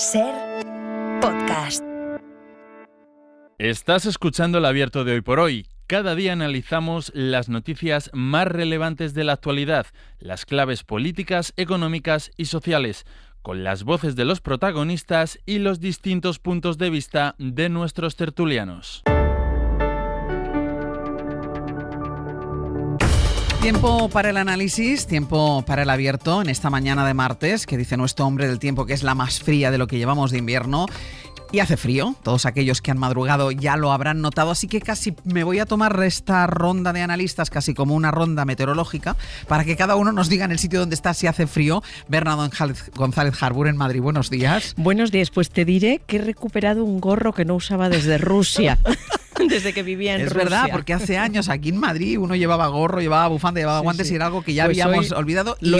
SER Podcast. Estás escuchando El Abierto de Hoy por Hoy. Cada día analizamos las noticias más relevantes de la actualidad, las claves políticas, económicas y sociales, con las voces de los protagonistas y los distintos puntos de vista de nuestros tertulianos. Tiempo para el análisis, tiempo para el abierto en esta mañana de martes, que dice nuestro hombre del tiempo que es la más fría de lo que llevamos de invierno. Y hace frío, todos aquellos que han madrugado ya lo habrán notado, así que casi me voy a tomar esta ronda de analistas casi como una ronda meteorológica para que cada uno nos diga en el sitio donde está si hace frío. Bernardo González Harbour en Madrid, buenos días. Buenos días, pues te diré que he recuperado un gorro que no usaba desde Rusia. Desde que vivía en Rusia. Es verdad, porque hace años aquí en Madrid uno llevaba gorro, llevaba bufanda, llevaba guantes y era algo que ya pues habíamos olvidado y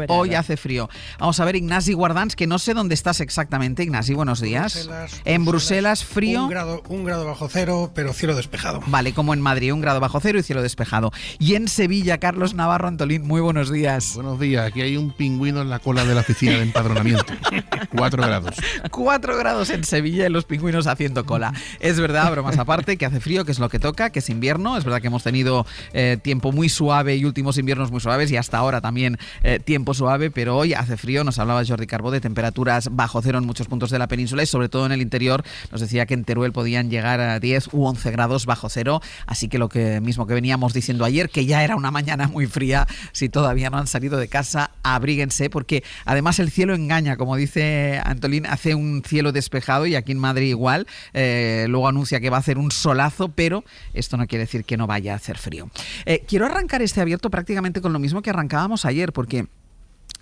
hoy hace frío. Vamos a ver, Ignasi Guardans, que no sé dónde estás exactamente. Ignasi, buenos días. En Bruselas, frío. Un grado bajo cero, pero cielo despejado. Vale, como en Madrid, 1 grado bajo cero y cielo despejado. Y en Sevilla, Carlos Navarro Antolín, muy buenos días. Buenos días, aquí hay un pingüino en la cola de la oficina de empadronamiento. 4 grados. 4 grados en Sevilla y los pingüinos haciendo cola. Es verdad, bromas aparte, que hace frío, que es lo que toca, que es invierno. Es verdad que hemos tenido tiempo muy suave y últimos inviernos muy suaves y hasta ahora también tiempo suave, pero hoy hace frío. Nos hablaba Jordi Carbó de temperaturas bajo cero en muchos puntos de la península y sobre todo en el interior. Nos decía que en Teruel podían llegar a 10 u 11 grados bajo cero, así que lo mismo que veníamos diciendo ayer, que ya era una mañana muy fría. Si todavía no han salido de casa, abríguense, porque además el cielo engaña, como dice Antolín, hace un cielo despejado y aquí en Madrid igual. Luego anuncia que va a hacer un solazo, pero esto no quiere decir que no vaya a hacer frío. Quiero arrancar este abierto prácticamente con lo mismo que arrancábamos ayer, porque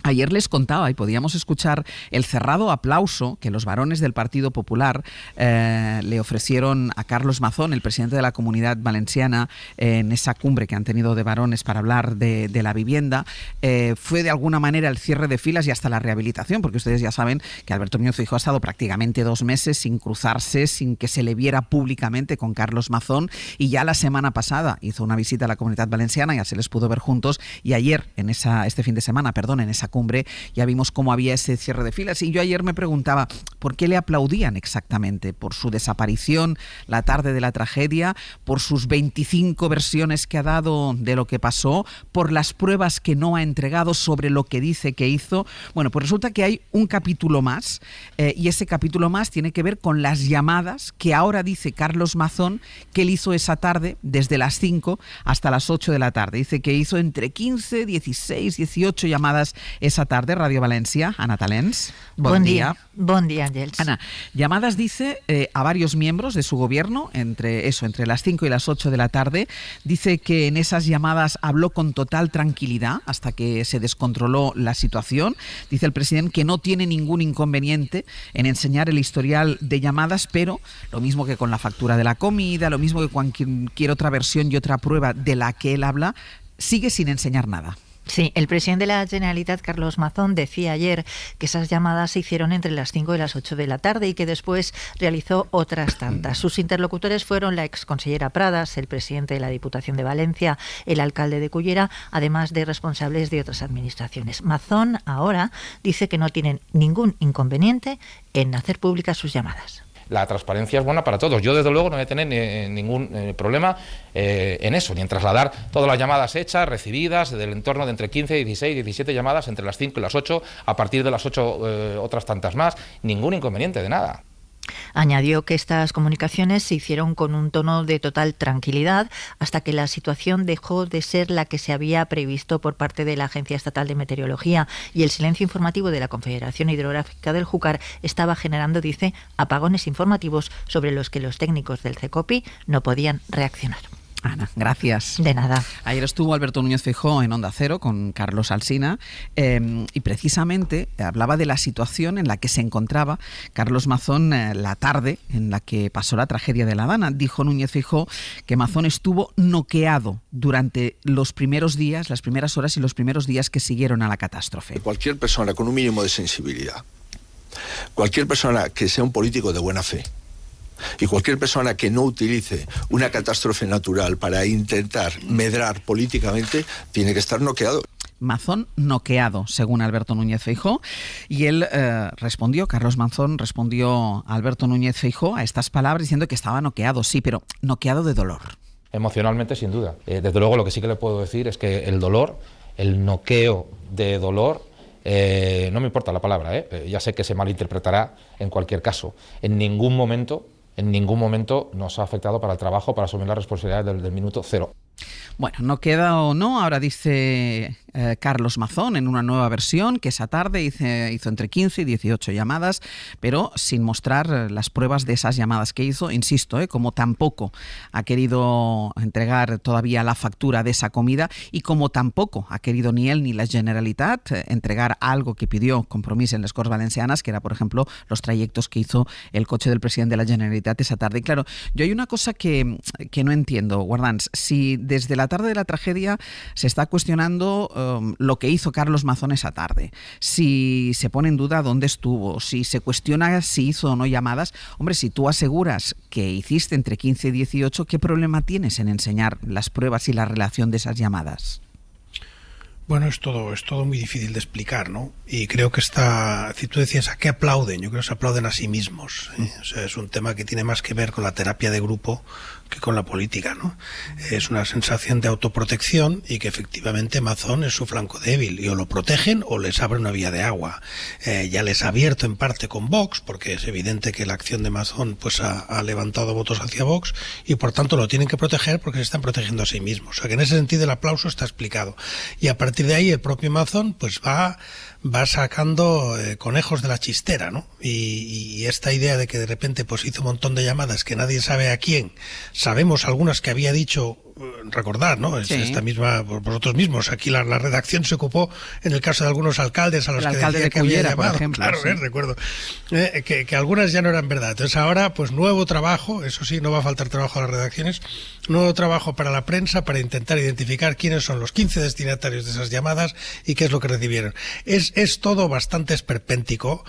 ayer les contaba y podíamos escuchar el cerrado aplauso que los varones del Partido Popular le ofrecieron a Carlos Mazón, el presidente de la Comunidad Valenciana, en esa cumbre que han tenido de varones para hablar de la vivienda. Fue de alguna manera el cierre de filas y hasta la rehabilitación, porque ustedes ya saben que Alberto Núñez Feijóo ha estado prácticamente 2 meses sin cruzarse, sin que se le viera públicamente con Carlos Mazón, y ya la semana pasada hizo una visita a la Comunidad Valenciana, ya se les pudo ver juntos, y ayer, en este fin de semana, en esa cumbre, ya vimos cómo había ese cierre de filas. Y yo ayer me preguntaba por qué le aplaudían exactamente, por su desaparición la tarde de la tragedia, por sus 25 versiones que ha dado de lo que pasó, por las pruebas que no ha entregado sobre lo que dice que hizo. Bueno, pues resulta que hay un capítulo más, y ese capítulo más tiene que ver con las llamadas que ahora dice Carlos Mazón que él hizo esa tarde, desde las 5 hasta las 8 de la tarde. Dice que hizo entre 15, 16, 18 llamadas esa tarde. Radio Valencia, Ana Talens. Buen día. Buen día, Ángels. Ana, llamadas dice a varios miembros de su gobierno entre las 5 y las 8 de la tarde. Dice que en esas llamadas habló con total tranquilidad hasta que se descontroló la situación. Dice el presidente que no tiene ningún inconveniente en enseñar el historial de llamadas, pero lo mismo que con la factura de la comida, lo mismo que cualquier otra versión y otra prueba de la que él habla, sigue sin enseñar nada. Sí, el presidente de la Generalitat, Carlos Mazón, decía ayer que esas llamadas se hicieron entre las 5 y las 8 de la tarde y que después realizó otras tantas. Sus interlocutores fueron la exconsellera Pradas, el presidente de la Diputación de Valencia, el alcalde de Cullera, además de responsables de otras administraciones. Mazón ahora dice que no tienen ningún inconveniente en hacer públicas sus llamadas. La transparencia es buena para todos. Yo, desde luego, no voy a tener ningún problema en eso, ni en trasladar todas las llamadas hechas, recibidas, del entorno de entre 15, 16, 17 llamadas, entre las 5 y las 8, a partir de las 8 otras tantas más. Ningún inconveniente de nada. Añadió que estas comunicaciones se hicieron con un tono de total tranquilidad hasta que la situación dejó de ser la que se había previsto por parte de la Agencia Estatal de Meteorología y el silencio informativo de la Confederación Hidrográfica del Júcar estaba generando, dice, apagones informativos sobre los que los técnicos del CECOPI no podían reaccionar. Ana, gracias. De nada. Ayer estuvo Alberto Núñez Feijóo en Onda Cero con Carlos Alsina y precisamente hablaba de la situación en la que se encontraba Carlos Mazón la tarde en la que pasó la tragedia de La Dana. Dijo Núñez Feijóo que Mazón estuvo noqueado durante los primeros días, las primeras horas y los primeros días que siguieron a la catástrofe. Cualquier persona con un mínimo de sensibilidad, cualquier persona que sea un político de buena fe, y cualquier persona que no utilice una catástrofe natural para intentar medrar políticamente tiene que estar noqueado. Mazón noqueado, según Alberto Núñez Feijóo. Y él Carlos Mazón respondió a Alberto Núñez Feijóo a estas palabras diciendo que estaba noqueado, sí, pero noqueado de dolor. Emocionalmente, sin duda. Desde luego, lo que sí que le puedo decir es que el dolor, el noqueo de dolor, no me importa la palabra, ya sé que se malinterpretará en cualquier caso. En ningún momento nos ha afectado para el trabajo, para asumir las responsabilidades del minuto cero. Bueno, no queda o no, ahora dice Carlos Mazón en una nueva versión que esa tarde hizo entre 15 y 18 llamadas, pero sin mostrar las pruebas de esas llamadas que hizo, insisto, como tampoco ha querido entregar todavía la factura de esa comida y como tampoco ha querido ni él ni la Generalitat entregar algo que pidió Compromís en les Corts Valencianas, que era, por ejemplo, los trayectos que hizo el coche del presidente de la Generalitat esa tarde. Y claro, yo hay una cosa que no entiendo, Guardans, si desde la tarde de la tragedia se está cuestionando lo que hizo Carlos Mazón esa tarde, si se pone en duda dónde estuvo, si se cuestiona si hizo o no llamadas. Hombre, si tú aseguras que hiciste entre 15 y 18, ¿qué problema tienes en enseñar las pruebas y la relación de esas llamadas? Bueno, es todo muy difícil de explicar, ¿no? Y creo que si tú decías ¿a qué aplauden? Yo creo que se aplauden a sí mismos, ¿eh? O sea, es un tema que tiene más que ver con la terapia de grupo que con la política, ¿no? Es una sensación de autoprotección y que efectivamente Mazón es su flanco débil y o lo protegen o les abre una vía de agua. Ya les ha abierto en parte con Vox, porque es evidente que la acción de Mazón pues ha levantado votos hacia Vox y por tanto lo tienen que proteger porque se están protegiendo a sí mismos. O sea que en ese sentido el aplauso está explicado. Y a partir de ahí el propio Mazón pues va sacando conejos de la chistera, ¿no? Y esta idea de que de repente pues hizo un montón de llamadas que nadie sabe a quién. Sabemos algunas que había dicho, recordar, ¿no? Sí. Esta misma, vosotros mismos, aquí la redacción se ocupó en el caso de algunos alcaldes a los que decía que había llamado. Por ejemplo, claro, sí. Recuerdo que algunas ya no eran verdad. Entonces ahora, pues nuevo trabajo, eso sí, no va a faltar trabajo a las redacciones, nuevo trabajo para la prensa para intentar identificar quiénes son los 15 destinatarios de esas llamadas y qué es lo que recibieron. Es todo bastante esperpéntico,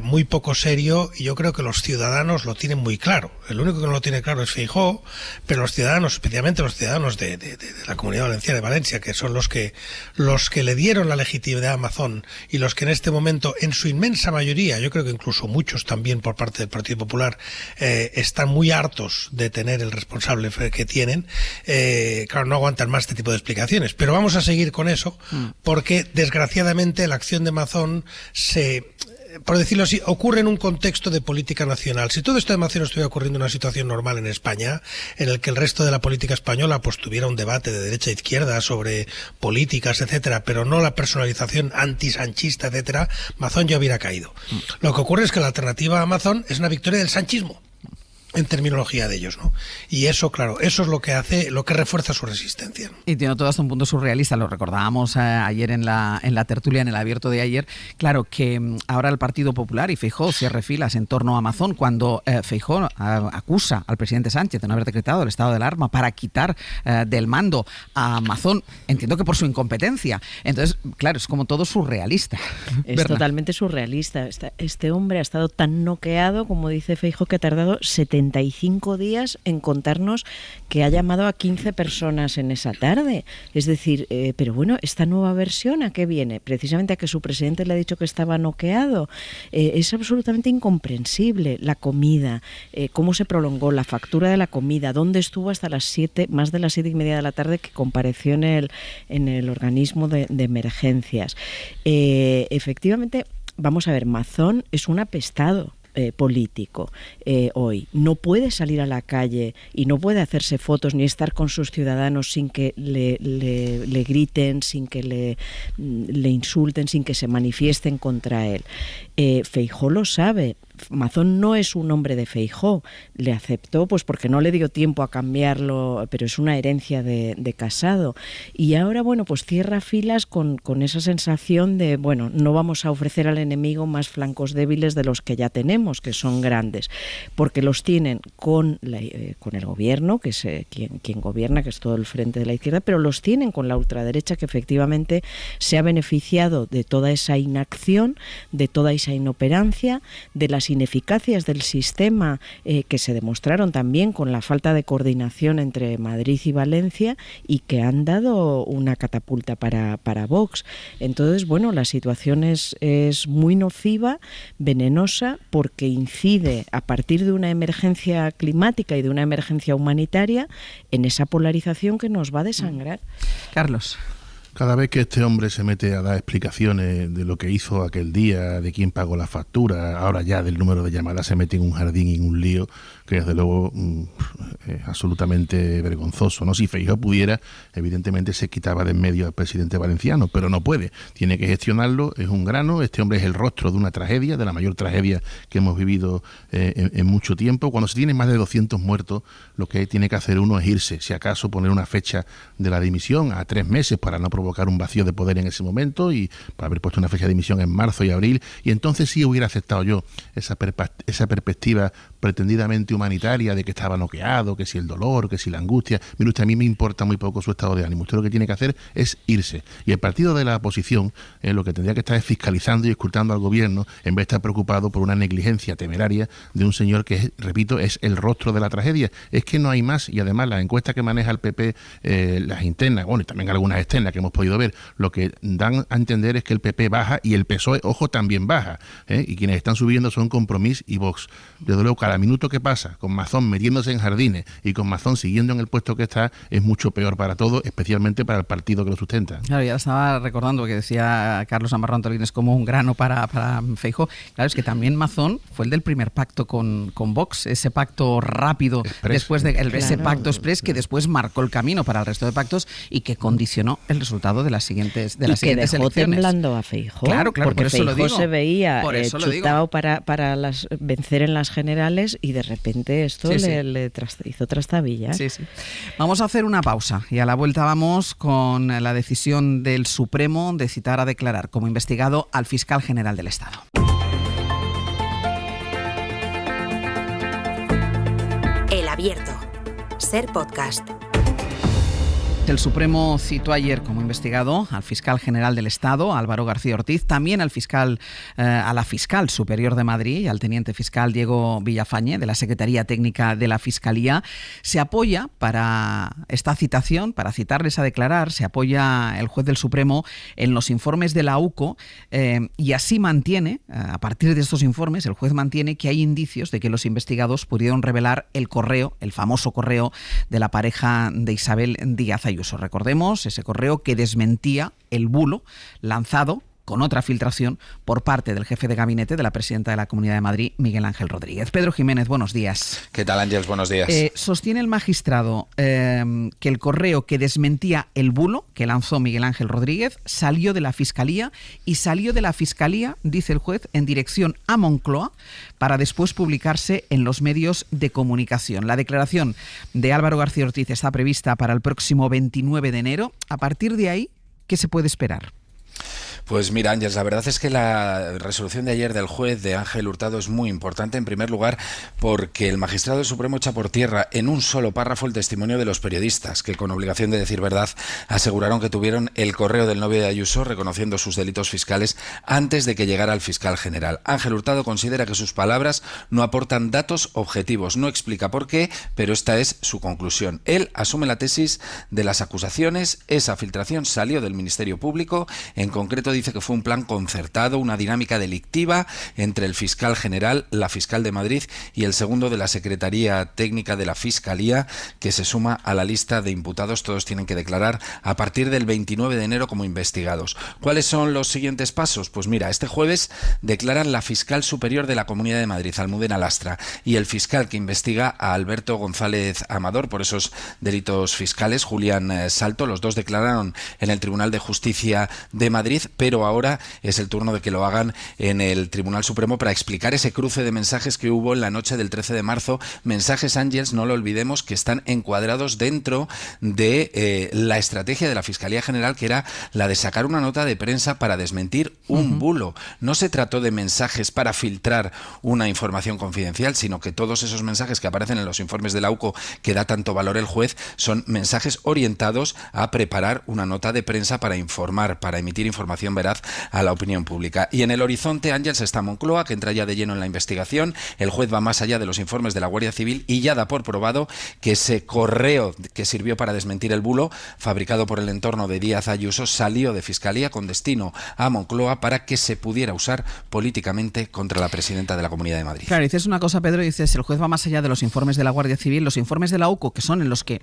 muy poco serio, y yo creo que los ciudadanos lo tienen muy claro. El único que no lo tiene claro es Feijóo, pero los ciudadanos, especialmente los ciudadanos de la Comunidad Valenciana de Valencia, que son los que le dieron la legitimidad a Mazón y los que en este momento, en su inmensa mayoría, yo creo que incluso muchos también por parte del Partido Popular, están muy hartos de tener el responsable que tienen. Claro, no aguantan más este tipo de explicaciones, pero vamos a seguir con eso porque desgraciadamente la acción de Mazón por decirlo así, ocurre en un contexto de política nacional. Si todo esto de Mazón estuviera ocurriendo en una situación normal en España, en el que el resto de la política española pues tuviera un debate de derecha e izquierda sobre políticas, etcétera, pero no la personalización antisanchista, etcétera, Mazón ya hubiera caído. Lo que ocurre es que la alternativa a Mazón es una victoria del sanchismo, en terminología de ellos, ¿no? Y eso, claro, eso es lo que refuerza su resistencia, ¿no? Y tiene todo hasta un punto surrealista, lo recordábamos ayer en la tertulia, en el abierto de ayer, claro, que ahora el Partido Popular y Feijóo cierre filas en torno a Mazón cuando Feijóo acusa al presidente Sánchez de no haber decretado el estado de alarma para quitar del mando a Mazón, entiendo que por su incompetencia. Entonces, claro, es como todo surrealista. Es totalmente surrealista. Este hombre ha estado tan noqueado, como dice Feijóo, que ha tardado 75 días en contarnos que ha llamado a 15 personas en esa tarde. Es decir, pero bueno, esta nueva versión, ¿a qué viene? Precisamente a que su presidente le ha dicho que estaba noqueado. Es absolutamente incomprensible. La comida, cómo se prolongó, la factura de la comida, dónde estuvo hasta las 7, más de las 7:30 de la tarde que compareció en el organismo de emergencias. Efectivamente, vamos a ver, Mazón es un apestado político hoy. No puede salir a la calle y no puede hacerse fotos ni estar con sus ciudadanos sin que le griten, sin que le insulten, sin que se manifiesten contra él. Feijóo lo sabe. Mazón no es un hombre de Feijóo, le aceptó pues porque no le dio tiempo a cambiarlo, pero es una herencia de Casado. Y ahora, bueno, pues cierra filas con esa sensación de, bueno, no vamos a ofrecer al enemigo más flancos débiles de los que ya tenemos, que son grandes, porque los tienen con el gobierno, que es quien gobierna, que es todo el frente de la izquierda, pero los tienen con la ultraderecha, que efectivamente se ha beneficiado de toda esa inacción, de toda esa inoperancia, de las las ineficacias del sistema que se demostraron también con la falta de coordinación entre Madrid y Valencia y que han dado una catapulta para Vox. Entonces, bueno, la situación es muy nociva, venenosa, porque incide a partir de una emergencia climática y de una emergencia humanitaria en esa polarización que nos va a desangrar. Carlos. Cada vez que este hombre se mete a dar explicaciones de lo que hizo aquel día, de quién pagó la factura, ahora ya del número de llamadas, se mete en un jardín y en un lío que desde luego es absolutamente vergonzoso, ¿no? Si Feijóo pudiera, evidentemente se quitaba de en medio al presidente valenciano, pero no puede, tiene que gestionarlo, es un grano, este hombre es el rostro de una tragedia, de la mayor tragedia que hemos vivido en mucho tiempo. Cuando se tiene más de 200 muertos, lo que tiene que hacer uno es irse, si acaso poner una fecha de la dimisión a 3 meses para no provocar un vacío de poder en ese momento, y para haber puesto una fecha de dimisión en marzo y abril, y entonces sí hubiera aceptado yo esa perspectiva pretendidamente humanitaria de que estaba noqueado, que si el dolor, que si la angustia. Mire usted, a mí me importa muy poco su estado de ánimo. Usted lo que tiene que hacer es irse. Y el partido de la oposición lo que tendría que estar es fiscalizando y escrutando al gobierno en vez de estar preocupado por una negligencia temeraria de un señor que, repito, es el rostro de la tragedia. Es que no hay más, y además las encuestas que maneja el PP, las internas, bueno, y también algunas externas que hemos podido ver, lo que dan a entender es que el PP baja y el PSOE, ojo, también baja, y quienes están subiendo son Compromís y Vox. Desde luego, cada minuto que pasa con Mazón metiéndose en jardines y con Mazón siguiendo en el puesto que está es mucho peor para todos, especialmente para el partido que lo sustenta. Claro, ya estaba recordando que decía Carlos Navarro Antolín, es como un grano para Feijóo. Claro, es que también Mazón fue el del primer pacto con Vox, ese pacto rápido, Express, después de ese pacto express que después marcó el camino para el resto de pactos y que condicionó el resultado de las siguientes elecciones. Que dejó temblando a Feijóo. Claro, porque por eso Feijóo lo digo. se veía chutado para vencer en las generales y de repente esto le hizo trastabilla. Sí. Vamos a hacer una pausa y a la vuelta vamos con la decisión del Supremo de citar a declarar como investigado al fiscal general del Estado. El Abierto. Ser podcast. El Supremo citó ayer como investigado al fiscal general del Estado, Álvaro García Ortiz, también al a la fiscal superior de Madrid y al teniente fiscal Diego Villafañe, de la Secretaría Técnica de la Fiscalía. Se apoya para esta citación, para citarles a declarar, se apoya el juez del Supremo en los informes de la UCO y así mantiene, a partir de estos informes, el juez mantiene que hay indicios de que los investigados pudieron revelar el correo, el famoso correo de la pareja de Isabel Díaz Ayuso. Recordemos ese correo que desmentía el bulo lanzado con otra filtración por parte del jefe de gabinete de la presidenta de la Comunidad de Madrid, Miguel Ángel Rodríguez. Pedro Jiménez, buenos días. ¿Qué tal, Ángeles? Buenos días. Sostiene el magistrado que el correo que desmentía el bulo que lanzó Miguel Ángel Rodríguez salió de la Fiscalía y salió de la Fiscalía, dice el juez, en dirección a Moncloa para después publicarse en los medios de comunicación. La declaración de Álvaro García Ortiz está prevista para el próximo 29 de enero. A partir de ahí, ¿qué se puede esperar? Pues mira, Ángeles, la verdad es que la resolución de ayer del juez de Ángel Hurtado es muy importante, en primer lugar, porque el magistrado del Supremo echa por tierra en un solo párrafo el testimonio de los periodistas, que con obligación de decir verdad aseguraron que tuvieron el correo del novio de Ayuso, reconociendo sus delitos fiscales antes de que llegara al fiscal general. Ángel Hurtado considera que sus palabras no aportan datos objetivos, no explica por qué, pero esta es su conclusión. Él asume la tesis de las acusaciones, esa filtración salió del Ministerio Público, en concreto dice que fue un plan concertado, una dinámica delictiva entre el fiscal general, la fiscal de Madrid y el segundo de la Secretaría Técnica de la Fiscalía, que se suma a la lista de imputados. Todos tienen que declarar a partir del 29 de enero como investigados. ¿Cuáles son los siguientes pasos? Pues mira, este jueves declaran la fiscal superior de la Comunidad de Madrid, Almudena Lastra, y el fiscal que investiga a Alberto González Amador por esos delitos fiscales, Julián Salto. Los dos declararon en el Tribunal de Justicia de Madrid, pero ahora es el turno de que lo hagan en el Tribunal Supremo para explicar ese cruce de mensajes que hubo en la noche del 13 de marzo. Mensajes, Ángeles, no lo olvidemos, que están encuadrados dentro de la estrategia de la Fiscalía General, que era la de sacar una nota de prensa para desmentir un bulo. No se trató de mensajes para filtrar una información confidencial, sino que todos esos mensajes que aparecen en los informes de la UCO, que da tanto valor el juez, son mensajes orientados a preparar una nota de prensa para informar, para emitir información veraz a la opinión pública. Y en el horizonte, Ángels, está Moncloa, que entra ya de lleno en la investigación. El juez va más allá de los informes de la Guardia Civil y ya da por probado que ese correo que sirvió para desmentir el bulo, fabricado por el entorno de Díaz Ayuso, salió de Fiscalía con destino a Moncloa para que se pudiera usar políticamente contra la presidenta de la Comunidad de Madrid. Claro, dices una cosa, Pedro, dices, el juez va más allá de los informes de la Guardia Civil. Los informes de la UCO, que son en los que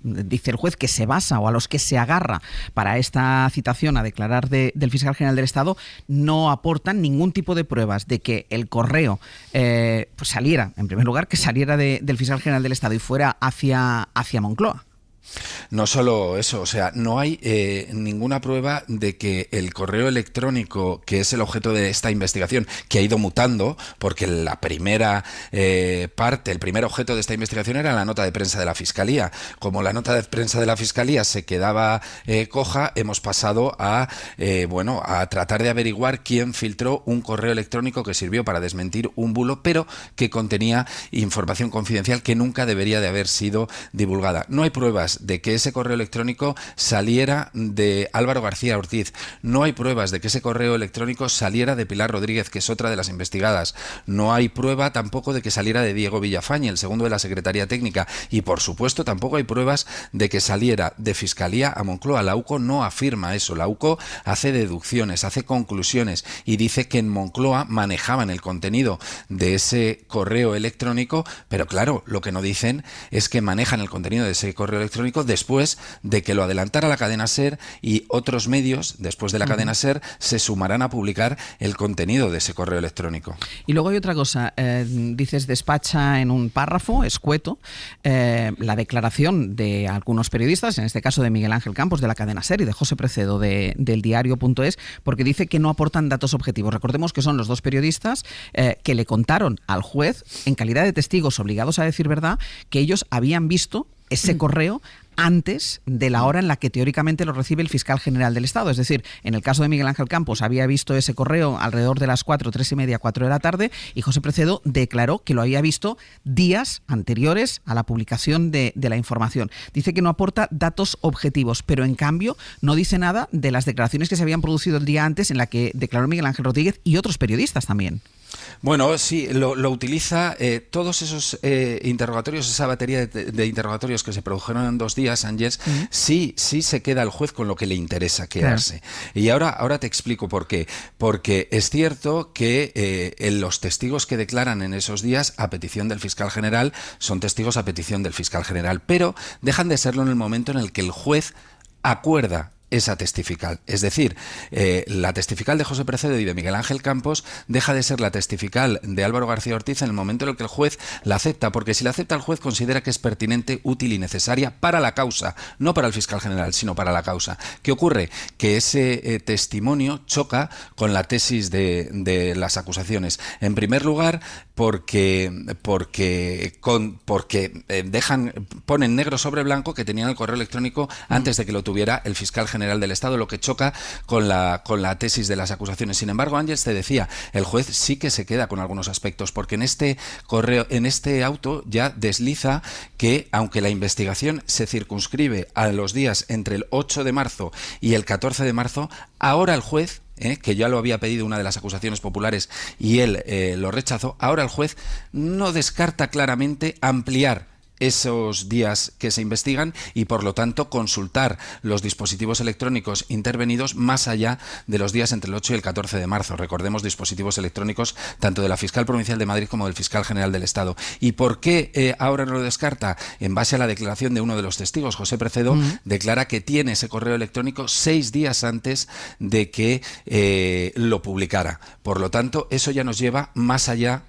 dice el juez que se basa o a los que se agarra para esta citación a declarar del fiscal general del Estado, no aportan ningún tipo de pruebas de que el correo pues saliera, en primer lugar, que saliera del fiscal general del Estado y fuera hacia Moncloa. No solo eso, o sea, no hay ninguna prueba de que el correo electrónico, que es el objeto de esta investigación, que ha ido mutando, porque la primera parte, el primer objeto de esta investigación era la nota de prensa de la Fiscalía. Como la nota de prensa de la Fiscalía se quedaba coja, hemos pasado a tratar de averiguar quién filtró un correo electrónico que sirvió para desmentir un bulo, pero que contenía información confidencial que nunca debería de haber sido divulgada. No hay pruebas de que ese correo electrónico saliera de Álvaro García Ortiz. No hay pruebas de que ese correo electrónico saliera de Pilar Rodríguez, que es otra de las investigadas. No hay prueba tampoco de que saliera de Diego Villafañe, el segundo de la Secretaría Técnica. Y, por supuesto, tampoco hay pruebas de que saliera de Fiscalía a Moncloa. La UCO no afirma eso. La UCO hace deducciones, hace conclusiones y dice que en Moncloa manejaban el contenido de ese correo electrónico, pero claro, lo que no dicen es que manejan el contenido de ese correo electrónico después de que lo adelantara la cadena SER, y otros medios después de la cadena SER se sumarán a publicar el contenido de ese correo electrónico. Y luego hay otra cosa, dices, despacha en un párrafo escueto la declaración de algunos periodistas, en este caso de Miguel Ángel Campos de la cadena SER y de José Precedo del diario.es, porque dice que no aportan datos objetivos. Recordemos que son los dos periodistas que le contaron al juez, en calidad de testigos obligados a decir verdad, que ellos habían visto ese correo antes de la hora en la que teóricamente lo recibe el fiscal general del Estado. Es decir, en el caso de Miguel Ángel Campos había visto ese correo alrededor de las 4, 3:30, 4 de la tarde, y José Precedo declaró que lo había visto días anteriores a la publicación de la información. Dice que no aporta datos objetivos, pero en cambio no dice nada de las declaraciones que se habían producido el día antes en la que declaró Miguel Ángel Rodríguez y otros periodistas también. Bueno, sí, lo utiliza todos esos interrogatorios, esa batería de interrogatorios que se produjeron en 2 días, Ángels, sí se queda el juez con lo que le interesa quedarse. Claro. Y ahora te explico por qué. Porque es cierto que los testigos que declaran en esos días a petición del fiscal general son testigos a petición del fiscal general, pero dejan de serlo en el momento en el que el juez acuerda esa testifical. Es decir, la testifical de José Precedo y de Miguel Ángel Campos deja de ser la testifical de Álvaro García Ortiz en el momento en el que el juez la acepta, porque si la acepta el juez considera que es pertinente, útil y necesaria para la causa, no para el fiscal general, sino para la causa. ¿Qué ocurre? Que ese testimonio choca con la tesis de las acusaciones. En primer lugar, porque ponen negro sobre blanco que tenían el correo electrónico antes de que lo tuviera el fiscal general del Estado, lo que choca con la tesis de las acusaciones. Sin embargo, Ángels, te decía, el juez sí que se queda con algunos aspectos, porque en este auto ya desliza que, aunque la investigación se circunscribe a los días entre el 8 de marzo y el 14 de marzo, ahora el juez, que ya lo había pedido una de las acusaciones populares y él lo rechazó, ahora el juez no descarta claramente ampliar esos días que se investigan y, por lo tanto, consultar los dispositivos electrónicos intervenidos más allá de los días entre el 8 y el 14 de marzo. Recordemos, dispositivos electrónicos tanto de la Fiscal Provincial de Madrid como del Fiscal General del Estado. ¿Y por qué ahora no lo descarta? En base a la declaración de uno de los testigos, José Precedo, declara que tiene ese correo electrónico 6 días antes de que lo publicara. Por lo tanto, eso ya nos lleva más allá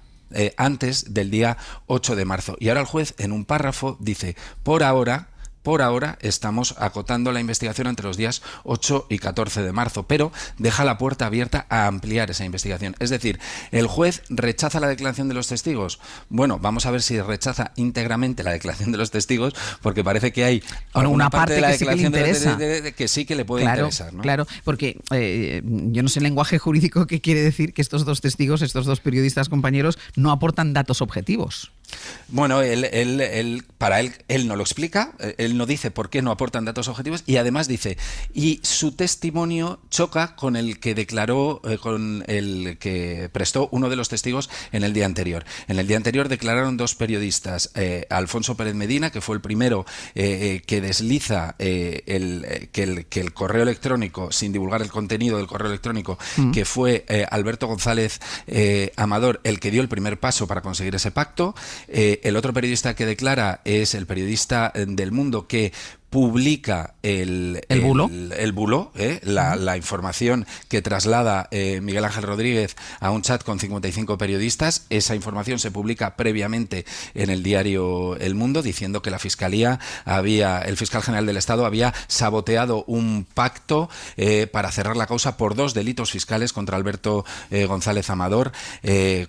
antes del día 8 de marzo. Y ahora el juez, en un párrafo, dice: por ahora estamos acotando la investigación entre los días 8 y 14 de marzo, pero deja la puerta abierta a ampliar esa investigación. Es decir, ¿el juez rechaza la declaración de los testigos? Bueno, vamos a ver si rechaza íntegramente la declaración de los testigos, porque parece que hay una parte de la declaración que sí que le puede interesar, ¿no? Claro, porque yo no sé el lenguaje jurídico que quiere decir que estos dos testigos, estos dos periodistas compañeros, no aportan datos objetivos. Bueno, para él no lo explica, él no dice por qué no aportan datos objetivos y además dice, y su testimonio choca con el que declaró, con el que prestó uno de los testigos en el día anterior. En el día anterior declararon dos periodistas, Alfonso Pérez Medina, que fue el primero que desliza que el correo electrónico, sin divulgar el contenido del correo electrónico, que fue Alberto González Amador el que dio el primer paso para conseguir ese pacto. El otro periodista que declara es el periodista del Mundo que publica el bulo, la información que traslada Miguel Ángel Rodríguez a un chat con 55 periodistas. Esa información se publica previamente en el diario El Mundo, diciendo que el fiscal general del Estado había saboteado un pacto para cerrar la causa por 2 delitos fiscales contra Alberto González Amador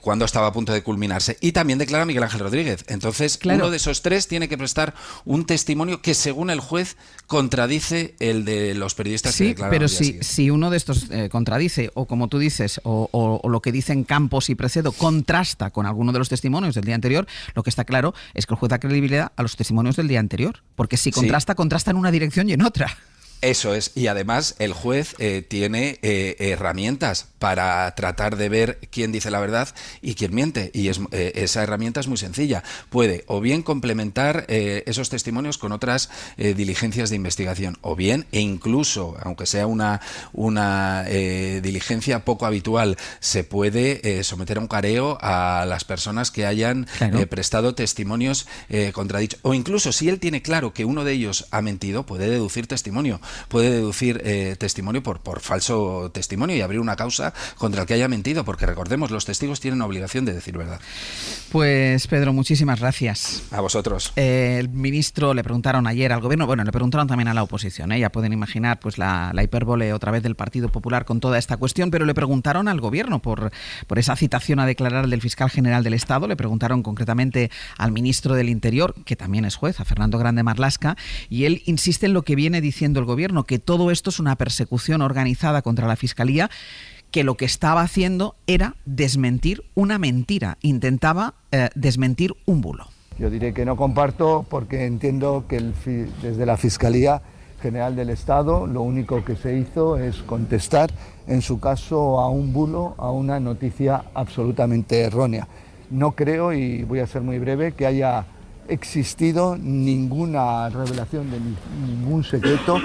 cuando estaba a punto de culminarse. Y también declara Miguel Ángel Rodríguez. Entonces, uno de esos 3 tiene que prestar un testimonio que, según el juez, contradice el de los periodistas que declararon. Pero si uno de estos contradice, o como tú dices, o lo que dicen Campos y Precedo contrasta con alguno de los testimonios del día anterior, lo que está claro es que el juez da credibilidad a los testimonios del día anterior, porque si contrasta en una dirección y en otra. Eso es, y además el juez tiene herramientas para tratar de ver quién dice la verdad y quién miente, y esa herramienta es muy sencilla. Puede o bien complementar esos testimonios con otras diligencias de investigación, o bien, e incluso, aunque sea una diligencia poco habitual, se puede someter a un careo a las personas que hayan prestado testimonios contradichos, o incluso si él tiene claro que uno de ellos ha mentido, puede deducir testimonio por falso testimonio y abrir una causa contra el que haya mentido, porque recordemos, los testigos tienen obligación de decir verdad. Pues Pedro, muchísimas gracias. A vosotros. El ministro le preguntaron ayer al gobierno, le preguntaron también a la oposición, ya pueden imaginar pues la hipérbole otra vez del Partido Popular con toda esta cuestión, pero le preguntaron al gobierno por esa citación a declarar del fiscal general del Estado, le preguntaron concretamente al ministro del Interior, que también es juez, a Fernando Grande Marlaska, y él insiste en lo que viene diciendo el gobierno, que todo esto es una persecución organizada contra la Fiscalía, que lo que estaba haciendo era desmentir una mentira, intentaba desmentir un bulo. Yo diré que no comparto, porque entiendo que desde la Fiscalía General del Estado lo único que se hizo es contestar, en su caso, a un bulo, a una noticia absolutamente errónea. No creo, y voy a ser muy breve, que haya existido ninguna revelación de ningún secreto.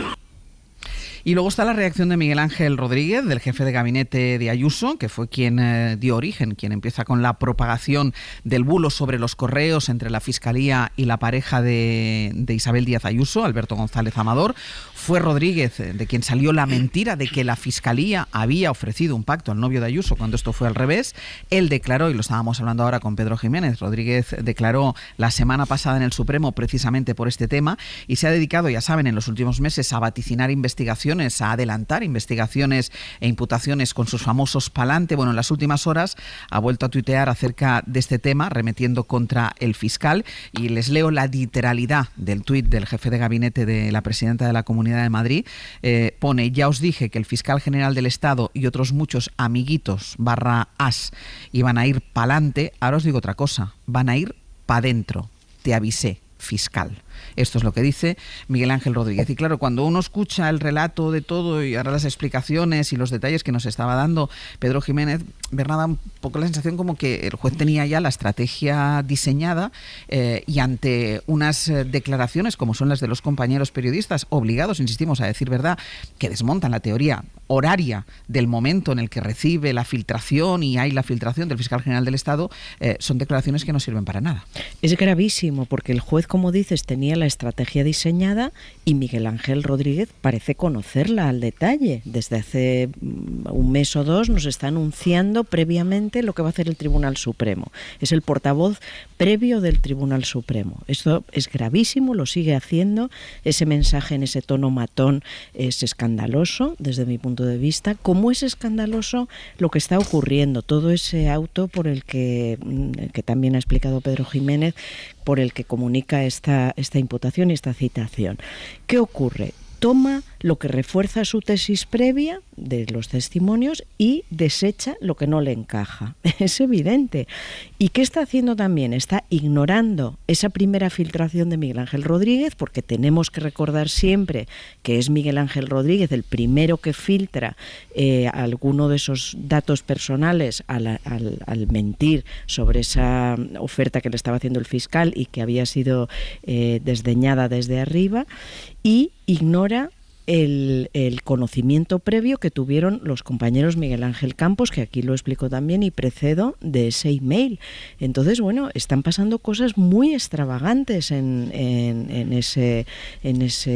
Y luego está la reacción de Miguel Ángel Rodríguez, del jefe de gabinete de Ayuso, que fue quien dio origen, quien empieza con la propagación del bulo sobre los correos entre la Fiscalía y la pareja de Isabel Díaz Ayuso, Alberto González Amador. Fue Rodríguez de quien salió la mentira de que la Fiscalía había ofrecido un pacto al novio de Ayuso cuando esto fue al revés. Él declaró, y lo estábamos hablando ahora con Pedro Jiménez, Rodríguez declaró la semana pasada en el Supremo precisamente por este tema, y se ha dedicado, ya saben, en los últimos meses a vaticinar investigaciones, a adelantar investigaciones e imputaciones con sus famosos pa'lante. Bueno, en las últimas horas ha vuelto a tuitear acerca de este tema, remetiendo contra el fiscal, y les leo la literalidad del tuit del jefe de gabinete de la presidenta de la Comunidad de Madrid. Pone: ya os dije que el fiscal general del Estado y otros muchos amiguitos /as iban a ir pa'lante. Ahora os digo otra cosa, van a ir pa' dentro. Te avisé, fiscal. Esto es lo que dice Miguel Ángel Rodríguez. Y claro, cuando uno escucha el relato de todo y ahora las explicaciones y los detalles que nos estaba dando Pedro Jiménez, Bernarda, un poco la sensación como que el juez tenía ya la estrategia diseñada y ante unas declaraciones como son las de los compañeros periodistas, obligados, insistimos, a decir verdad, que desmontan la teoría horaria del momento en el que recibe la filtración y hay la filtración del fiscal general del Estado, son declaraciones que no sirven para nada. Es gravísimo porque el juez, como dices, tenía la estrategia diseñada y Miguel Ángel Rodríguez parece conocerla al detalle. Desde hace un mes o dos nos está anunciando previamente lo que va a hacer el Tribunal Supremo. Es el portavoz previo del Tribunal Supremo. Esto es gravísimo, lo sigue haciendo. Ese mensaje en ese tono matón es escandaloso desde mi punto de vista. Como es escandaloso lo que está ocurriendo, todo ese auto por el que también ha explicado Pedro Jiménez, por el que comunica esta imputación y esta citación. ¿Qué ocurre? toma lo que refuerza su tesis previa de los testimonios y desecha lo que no le encaja. Es evidente. ¿Y qué está haciendo también? Está ignorando esa primera filtración de Miguel Ángel Rodríguez, porque tenemos que recordar siempre que es Miguel Ángel Rodríguez el primero que filtra alguno de esos datos personales al mentir sobre esa oferta que le estaba haciendo el fiscal y que había sido desdeñada desde arriba, y ignora el conocimiento previo que tuvieron los compañeros Miguel Ángel Campos, que aquí lo explico también y precedo, de ese email. Entonces, bueno, están pasando cosas muy extravagantes en ese